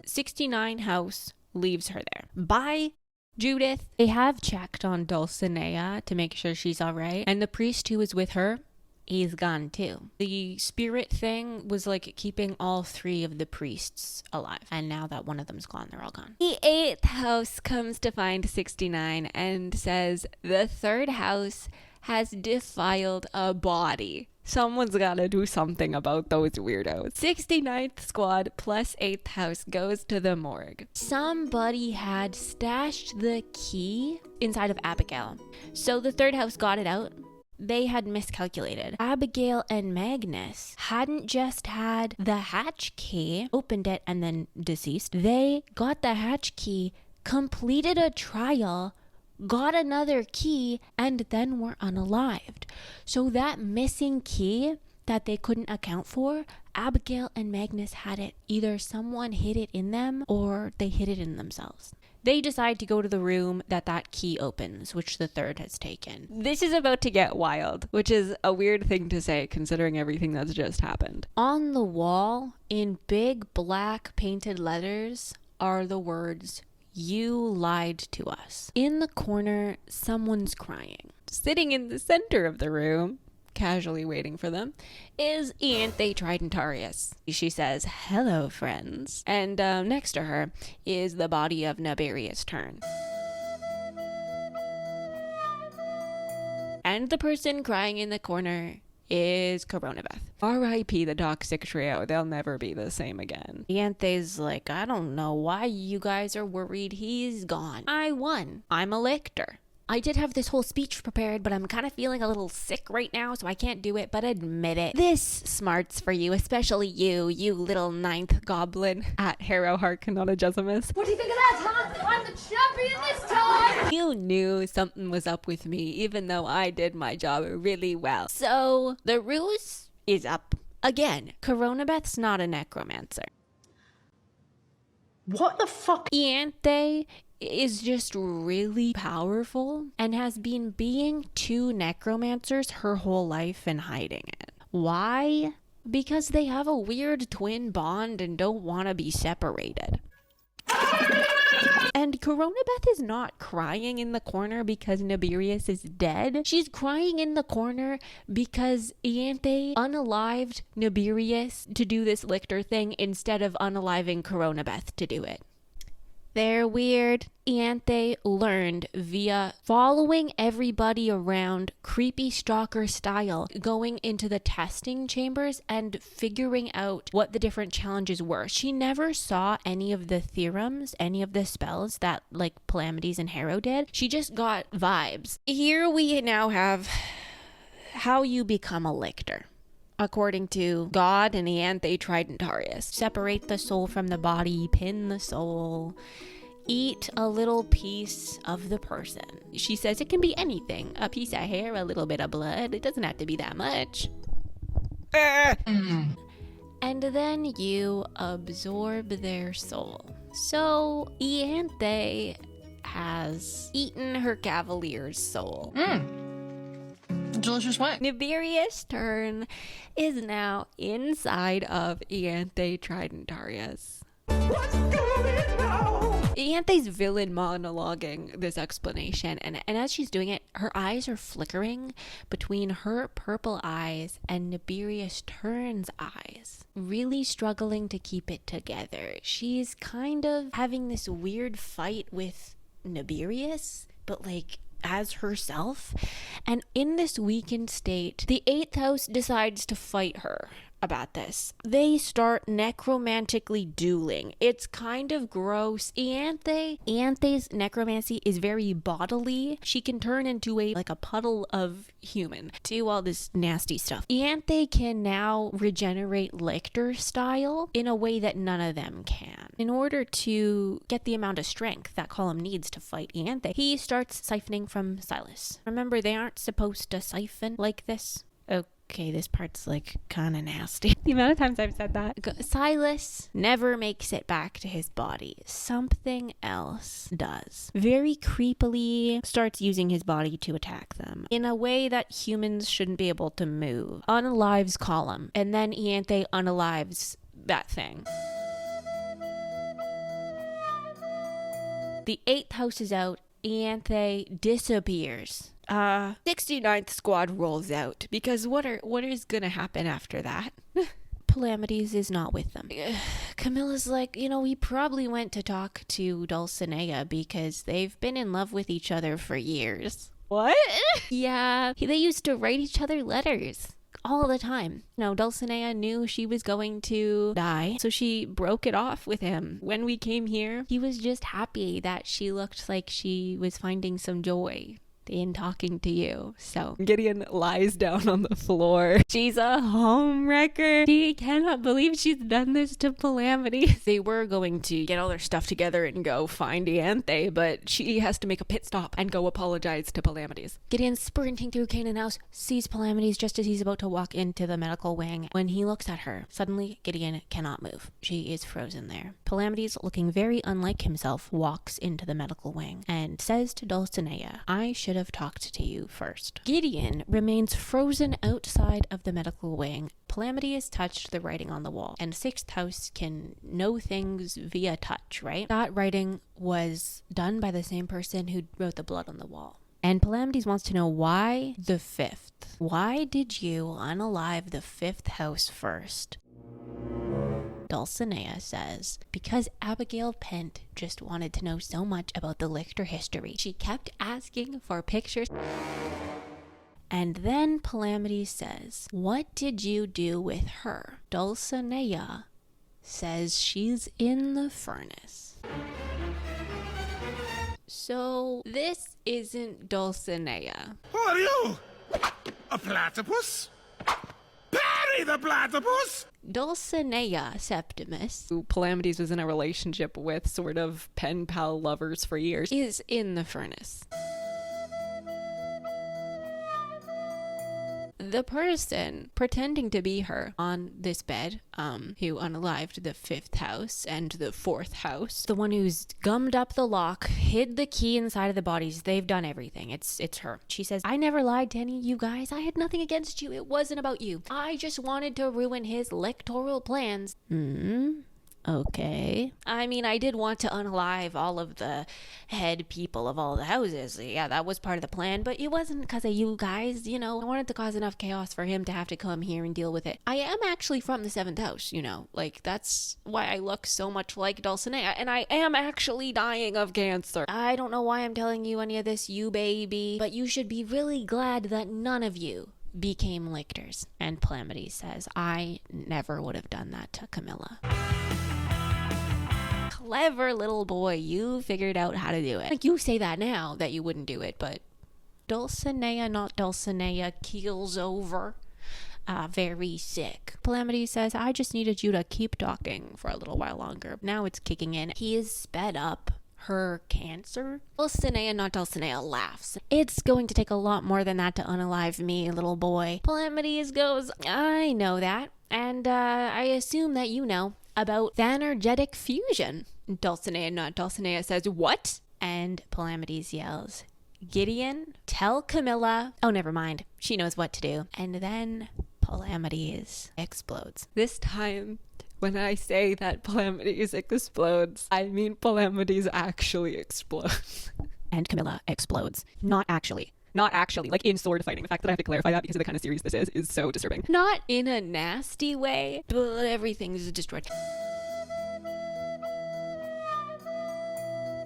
69 house leaves her there. Bye, Judith. They have checked on Dulcinea to make sure she's all right, and the priest who was with her, he's gone too. The spirit thing was like keeping all 3 of the priests alive, and now that one of them's gone, they're all gone. The 8th house comes to find 69 and says the 3rd house has defiled a body. Someone's gotta do something about those weirdos. 69th squad plus 8th house goes to the morgue. Somebody had stashed the key inside of Abigail. So the 3rd house got it out. They had miscalculated. Abigail and Magnus hadn't just had the hatch key, opened it, and then deceased. They got the hatch key, completed a trial, got another key, and then were unalived. So that missing key that they couldn't account for, Abigail and Magnus had it. Either someone hid it in them or they hid it in themselves. They decide to go to the room that key opens, which the 3rd has taken. This is about to get wild, which is a weird thing to say considering everything that's just happened. On the wall, in big black painted letters, are the words, "You lied to us." In the corner, someone's crying. Sitting in the center of the room, casually waiting for them, is Ianthe Tridentarius. She says, "Hello, friends." And next to her is the body of Naberius Turn. And the person crying in the corner is Coronabeth. R.I.P. the toxic trio. They'll never be the same again. Ianthe's like, I don't know why you guys are worried. He's gone. I won. I'm a lictor. I did have this whole speech prepared, but I'm kind of feeling a little sick right now, so I can't do it, but admit it. This smarts for you, especially you little 9th goblin at Harrow Harkononogesimus. What do you think of that, huh? I'm the champion this time! You knew something was up with me, even though I did my job really well. So, the ruse is up again. Coronabeth's not a necromancer. What the fuck? Ianthe is just really powerful and has been being 2 necromancers her whole life and hiding it. Why? Because they have a weird twin bond and don't want to be separated. And Coronabeth is not crying in the corner because Naberius is dead. She's crying in the corner because Ianthe unalived Naberius to do this lictor thing instead of unaliving Coronabeth to do it. They're weird. Ianthe learned via following everybody around creepy stalker style, going into the testing chambers and figuring out what the different challenges were. She never saw any of the theorems, any of the spells that like Palamedes and Harrow did. She just got vibes. Here we now have how you become a lictor. According to God and Ianthe Tridentarius, separate the soul from the body, pin the soul, eat a little piece of the person. She says it can be anything. A piece of hair, a little bit of blood. It doesn't have to be that much. And then you absorb their soul. So Ianthe has eaten her cavalier's soul. Delicious way. Nibirius' turn is now inside of Ianthe Tridentarius. What's going on? Ianthe's villain monologuing this explanation, and as she's doing it, her eyes are flickering between her purple eyes and Nibirius' Turn's eyes, really struggling to keep it together. She's kind of having this weird fight with Nibirius, but like as herself. And in this weakened state, the 8th house decides to fight her about this. They start necromantically dueling. It's kind of gross. Ianthe's necromancy is very bodily. She can turn into a puddle of human, do all this nasty stuff. Ianthe can now regenerate lictor style in a way that none of them can. In order to get the amount of strength that Column needs to fight Ianthe, he starts siphoning from Silas. Remember, they aren't supposed to siphon like this. Okay, this part's kind of nasty. The amount of times I've said that. Silas never makes it back to his body. Something else does. Very creepily starts using his body to attack them in a way that humans shouldn't be able to move. Unalives Column, and then Ianthe unalives that thing. The 8th house is out. Ianthe disappears. 69th squad rolls out, because what is gonna happen after that? Palamedes is not with them. Camilla's like, we probably went to talk to Dulcinea because they've been in love with each other for years. What? Yeah, they used to write each other letters all the time. Dulcinea knew she was going to die, so she broke it off with him. When we came here, he was just happy that she looked like she was finding some joy in talking to you. So Gideon lies down on the floor. She's a homewrecker. She cannot believe she's done this to Palamedes. They were going to get all their stuff together and go find Ianthe, but she has to make a pit stop and go apologize to Palamedes. Gideon sprinting through Canaan House sees Palamedes just as he's about to walk into the medical wing. When he looks at her, suddenly Gideon cannot move. She is frozen there. Palamedes, looking very unlike himself, walks into the medical wing and says to Dulcinea, "I should have talked to you first." Gideon remains frozen outside of the medical wing. Palamedes touched the writing on the wall, and 6th house can know things via touch, right? That writing was done by the same person who wrote the blood on the wall. And Palamedes wants to know why the 5th. Why did you unalive the 5th house first? Dulcinea says, because Abigail Pent just wanted to know so much about the lictor history. She kept asking for pictures. And then Palamedes says, what did you do with her? Dulcinea says she's in the furnace. So this isn't Dulcinea. Who are you? A platypus? Parry the platypus! Dulcinea Septimus, who Palamedes was in a relationship with, sort of pen pal lovers for years, is in the furnace. The person pretending to be her on this bed, who unalived the 5th house and the 4th house, the one who's gummed up the lock, hid the key inside of the bodies, they've done everything. It's her. She says, I never lied to any of you guys. I had nothing against you. It wasn't about you. I just wanted to ruin his lectoral plans. Okay. I mean, I did want to unalive all of the head people of all the houses. Yeah, that was part of the plan, but it wasn't because of you guys, I wanted to cause enough chaos for him to have to come here and deal with it. I am actually from the 7th house, that's why I look so much like Dulcinea, and I am actually dying of cancer. I don't know why I'm telling you any of this, you baby, but you should be really glad that none of you became lictors. And Palamedes says, I never would have done that to Camilla. Clever little boy, you figured out how to do it. Like, you say that now that you wouldn't do it, but Dulcinea, not Dulcinea, keels over. Very sick. Palamedes says, I just needed you to keep talking for a little while longer. Now it's kicking in. He is sped up her cancer. Dulcinea, not Dulcinea, laughs. It's going to take a lot more than that to unalive me, little boy. Palamedes goes, I know that, and I assume that you know about thanergetic fusion. Dulcinea, not Dulcinea, says, what? And Palamedes yells, Gideon, tell Camilla. Oh, never mind. She knows what to do. And then Palamedes explodes. This time, when I say that Palamedes explodes, I mean Palamedes actually explodes. And Camilla explodes. Not actually, like in sword fighting. The fact that I have to clarify that because of the kind of series this is so disturbing. Not in a nasty way, but everything's destroyed.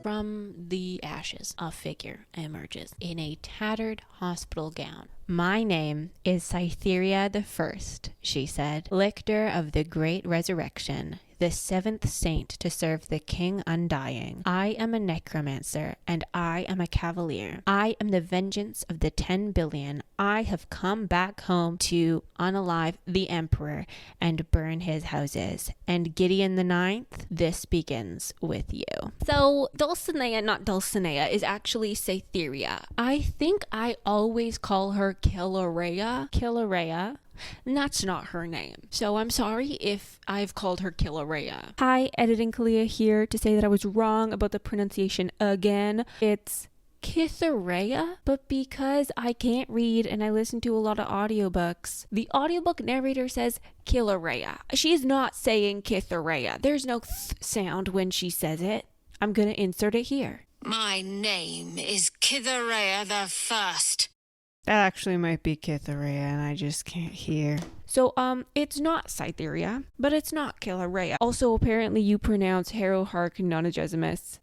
From the ashes, a figure emerges in a tattered hospital gown. My name is Cytherea the First, she said, lictor of the great resurrection, the 7th saint to serve the king undying. I am a necromancer, and I am a cavalier. I am the vengeance of the 10 billion. I have come back home to unalive the emperor and burn his houses. And Gideon the 9th, this begins with you. So Dulcinea, not Dulcinea, is actually Cytherea. I think I always call her Kilauea. And that's not her name. So I'm sorry if I've called her Kilauea. Hi, Editing Kalia here to say that I was wrong about the pronunciation again. It's Cytherea, but because I can't read and I listen to a lot of audiobooks, the audiobook narrator says Kilauea. She's not saying Cytherea. There's no th sound when she says it. I'm gonna insert it here. My name is Cytherea the First. That actually might be Cytherea, and I just can't hear. So, it's not Cytherea, but it's not Kilauea. Also, apparently you pronounce Harrowhark Nonagesimus,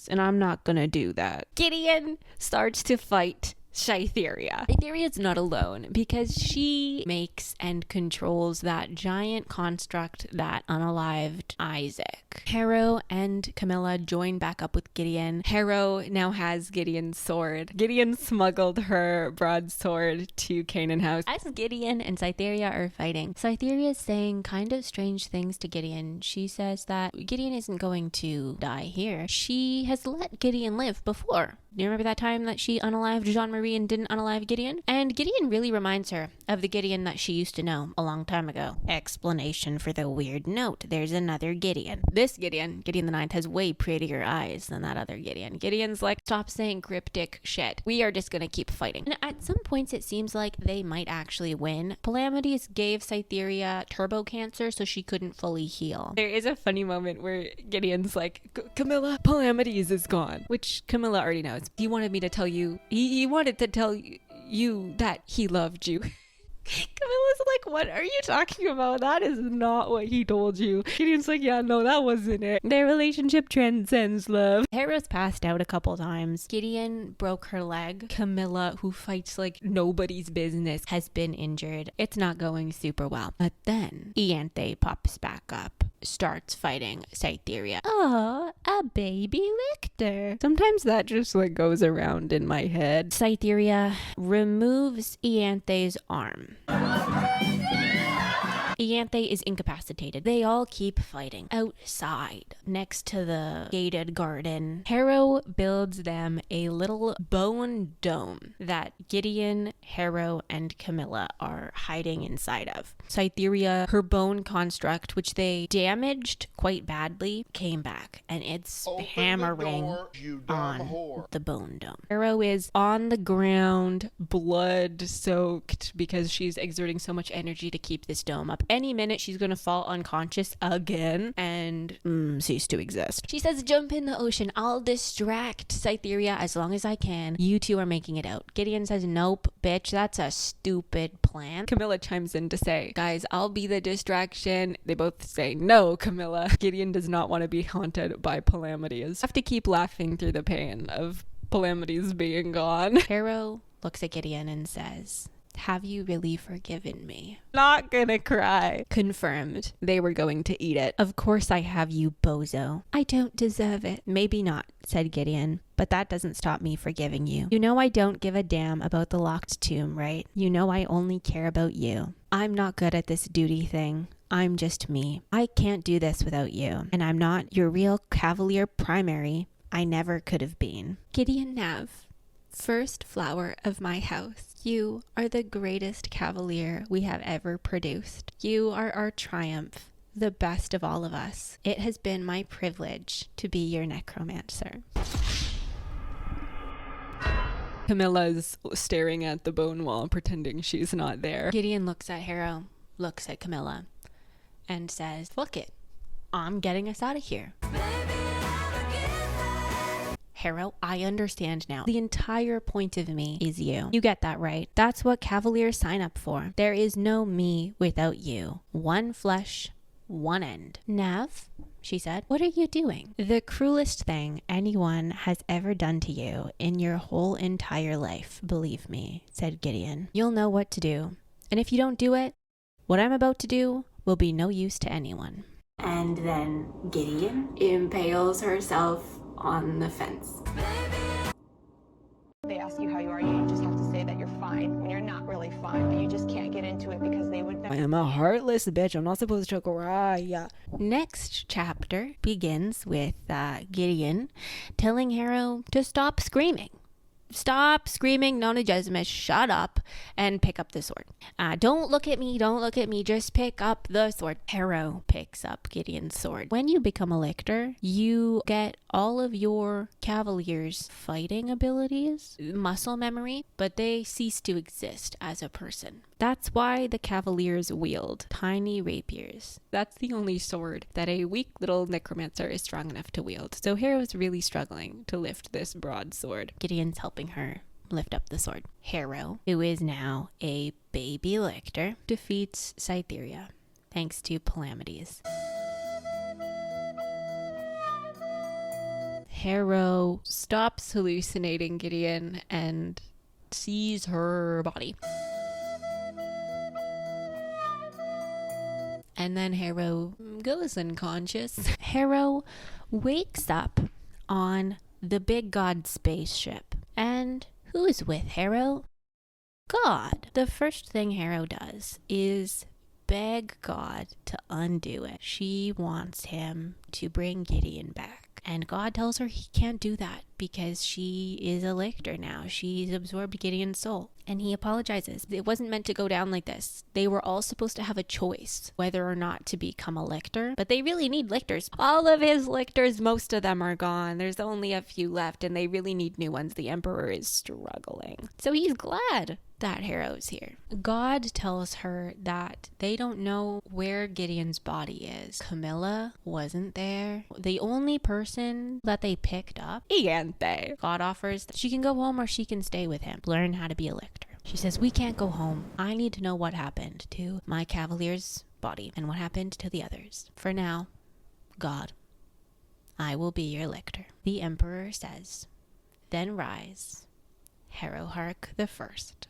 and I'm not gonna do that. Gideon starts to fight Cytherea. Cytherea's not alone because she makes and controls that giant construct that unalived Isaac. Harrow and Camilla join back up with Gideon. Harrow now has Gideon's sword. Gideon smuggled her broadsword to Canaan House. As Gideon and Cytherea are fighting, Cytherea is saying kind of strange things to Gideon. She says that Gideon isn't going to die here. She has let Gideon live before. Do you remember that time that she unalived Jean-Marie and didn't unalive Gideon? And Gideon really reminds her of the Gideon that she used to know a long time ago. Explanation for the weird note. There's another Gideon. This Gideon, Gideon the 9th, has way prettier eyes than that other Gideon. Gideon's like, stop saying cryptic shit. We are just gonna keep fighting. And at some points it seems like they might actually win. Palamedes gave Cytherea turbo cancer so she couldn't fully heal. There is a funny moment where Gideon's like, Camilla, Palamedes is gone. Which Camilla already knows. He wanted me to tell you, he wanted to tell you that he loved you. Camilla's like, what are you talking about? That is not what he told you. Gideon's like, yeah, no, that wasn't it. Their relationship transcends love. Harrow's passed out a couple times. Gideon broke her leg. Camilla, who fights like nobody's business, has been injured. It's not going super well. But then Ianthe pops back up, starts fighting Cytherea. Oh, a baby lictor. Sometimes that just like goes around in my head. Cytherea removes Ianthe's arm. Ianthe is incapacitated. They all keep fighting outside next to the gated garden. Harrow builds them a little bone dome that Gideon, Harrow, and Camilla are hiding inside of. Cytherea, her bone construct, which they damaged quite badly, came back, and it's hammering on the bone dome. Harrow is on the ground, blood soaked, because she's exerting so much energy to keep this dome up. Any minute she's gonna fall unconscious again and cease to exist. She says, jump in the ocean. I'll distract Cytherea as long as I can. You two are making it out. Gideon says, nope, bitch, that's a stupid plan. Camilla chimes in to say, guys, I'll be the distraction. They both say, no, Camilla. Gideon does not want to be haunted by Palamides. I have to keep laughing through the pain of Palamides being gone. Harrow looks at Gideon and says, have you really forgiven me? Not gonna cry. Confirmed. They were going to eat it. Of course I have, you bozo. I don't deserve it. Maybe not, said Gideon, but that doesn't stop me forgiving you. You know I don't give a damn about the locked tomb, right? You know I only care about you. I'm not good at this duty thing. I'm just me. I can't do this without you. And I'm not your real Cavalier primary. I never could have been. Gideon Nav, first flower of my house. You are the greatest Cavalier we have ever produced. You are our triumph, the best of all of us. It has been my privilege to be your necromancer. Camilla's staring at the bone wall, pretending she's not there. Gideon looks at Harrow, looks at Camilla, and says, fuck it. I'm getting us out of here. Harrow, I understand now. The entire point of me is you. You get that, right? That's what Cavaliers sign up for. There is no me without you. One flesh, one end. Nav, she said, what are you doing? The cruelest thing anyone has ever done to you in your whole entire life, believe me, said Gideon. You'll know what to do. And if you don't do it, what I'm about to do will be no use to anyone. And then Gideon impales herself on the fence. They ask you how you are, you just have to say that you're fine when you're not really fine, but you just can't get into it because they would never. I am a heartless bitch. I'm not supposed to cry. Next chapter begins with Gideon telling Harrow to stop screaming. Stop screaming, Nona Jesmus, shut up and pick up the sword. Don't look at me, just pick up the sword. Harrow picks up Gideon's sword. When you become a lictor, you get all of your Cavalier's fighting abilities, muscle memory, but they cease to exist as a person. That's why the Cavaliers wield tiny rapiers. That's the only sword that a weak little necromancer is strong enough to wield. So Harrow's really struggling to lift this broadsword. Gideon's helping her lift up the sword. Harrow, who is now a baby lictor, defeats Cytherea thanks to Palamides. Harrow stops hallucinating Gideon and sees her body. And then Harrow goes unconscious. Harrow wakes up on the big god spaceship. And who is with Harrow? God. The first thing Harrow does is beg God to undo it. She wants him to bring Gideon back. And God tells her he can't do that because she is a lictor now. She's absorbed Gideon's soul. And he apologizes. It wasn't meant to go down like this. They were all supposed to have a choice whether or not to become a lictor. But they really need lictors. All of his lictors, most of them are gone. There's only a few left and they really need new ones. The Emperor is struggling. So he's glad that Harrow's here. God tells her that they don't know where Gideon's body is. Camilla wasn't there. The only person that they picked up, Ianthe. God offers that she can go home or she can stay with him. Learn how to be a lictor. She says, we can't go home. I need to know what happened to my Cavalier's body and what happened to the others. For now, God, I will be your lictor. The Emperor says, then rise, Harrowhark the First.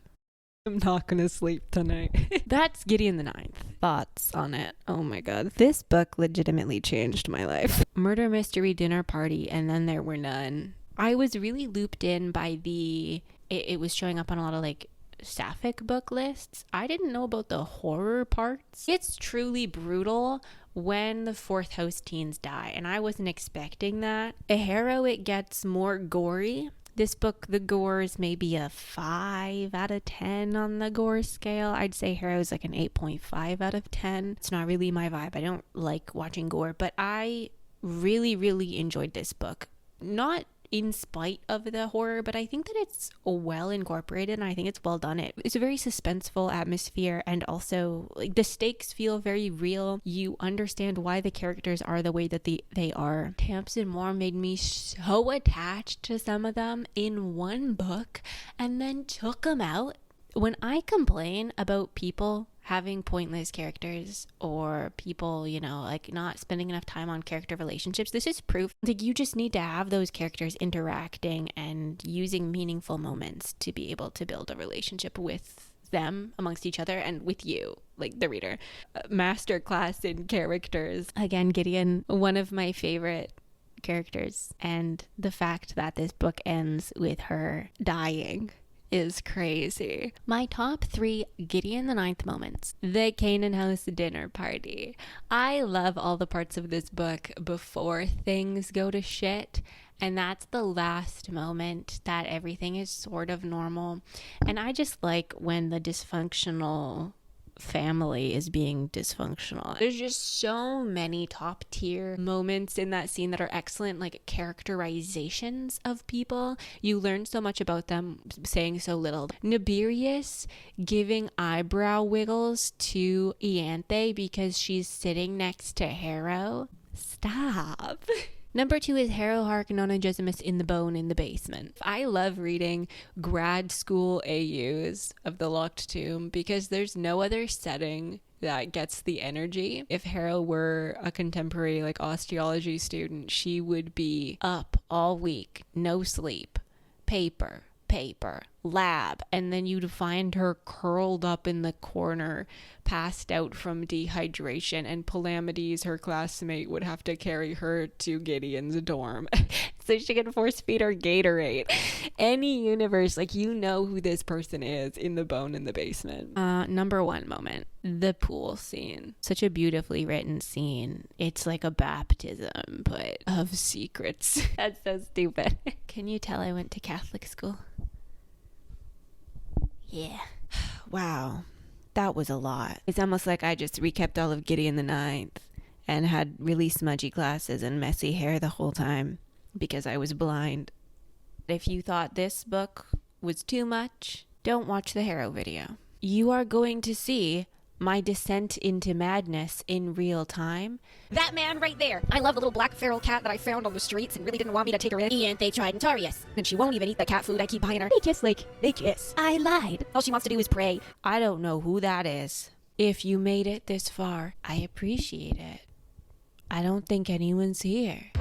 I'm not gonna sleep tonight. That's Gideon the Ninth. Thoughts on it? Oh my god. This book legitimately changed my life. Murder mystery dinner party and then there were none. I was really looped in by it was showing up on a lot of like sapphic book lists. I didn't know about the horror parts. It's truly brutal when the fourth house teens die and I wasn't expecting that. A Harrow, it gets more gory. This book, the gore is maybe a 5 out of 10 on the gore scale. I'd say Harrow's like an 8.5 out of 10. It's not really my vibe. I don't like watching gore, but I really, really enjoyed this book. Not in spite of the horror, but I think that it's well incorporated and I think it's well done. It's a very suspenseful atmosphere, and also like the stakes feel very real. You understand why the characters are the way that they are. Tamsin Moore made me so attached to some of them in one book and then took them out. When I complain about people having pointless characters or people, you know, like not spending enough time on character relationships, this is proof that you just need to have those characters interacting and using meaningful moments to be able to build a relationship with them amongst each other and with you, like the reader. Masterclass in characters. Again, Gideon, one of my favorite characters, and the fact that this book ends with her dying is crazy. My top 3 Gideon the Ninth moments. The Canaan House dinner party. I love all the parts of this book before things go to shit, and that's the last moment that everything is sort of normal. And I just like when the dysfunctional family is being dysfunctional. There's just so many top tier moments in that scene that are excellent, like characterizations of people. You learn so much about them saying so little. Nibirius giving eyebrow wiggles to Ianthe because she's sitting next to Harrow. Stop. Number 2 is Harrow Harkononogesimus in the bone in the basement. I love reading grad school AUs of the Locked Tomb because there's no other setting that gets the energy. If Harrow were a contemporary like osteology student, she would be up all week, no sleep, paper, lab, and then you'd find her curled up in the corner, passed out from dehydration, and Palamedes, her classmate, would have to carry her to Gideon's dorm so she could force feed her Gatorade. Any universe, like, you know who this person is in the bone in the basement. Number 1 moment, the pool scene. Such a beautifully written scene. It's like a baptism, but of secrets. That's so stupid. Can you tell I went to Catholic school? Yeah. Wow. That was a lot. It's almost like I just recapped all of Gideon the Ninth and had really smudgy glasses and messy hair the whole time because I was blind. If you thought this book was too much, don't watch the Harrow video. You are going to see my descent into madness in real time. That man right there. I love the little black feral cat that I found on the streets and really didn't want me to take her in. Ianthe Tridentarius. And she won't even eat the cat food I keep buying her. They kiss. I lied. All she wants to do is pray. I don't know who that is. If you made it this far, I appreciate it. I don't think anyone's here.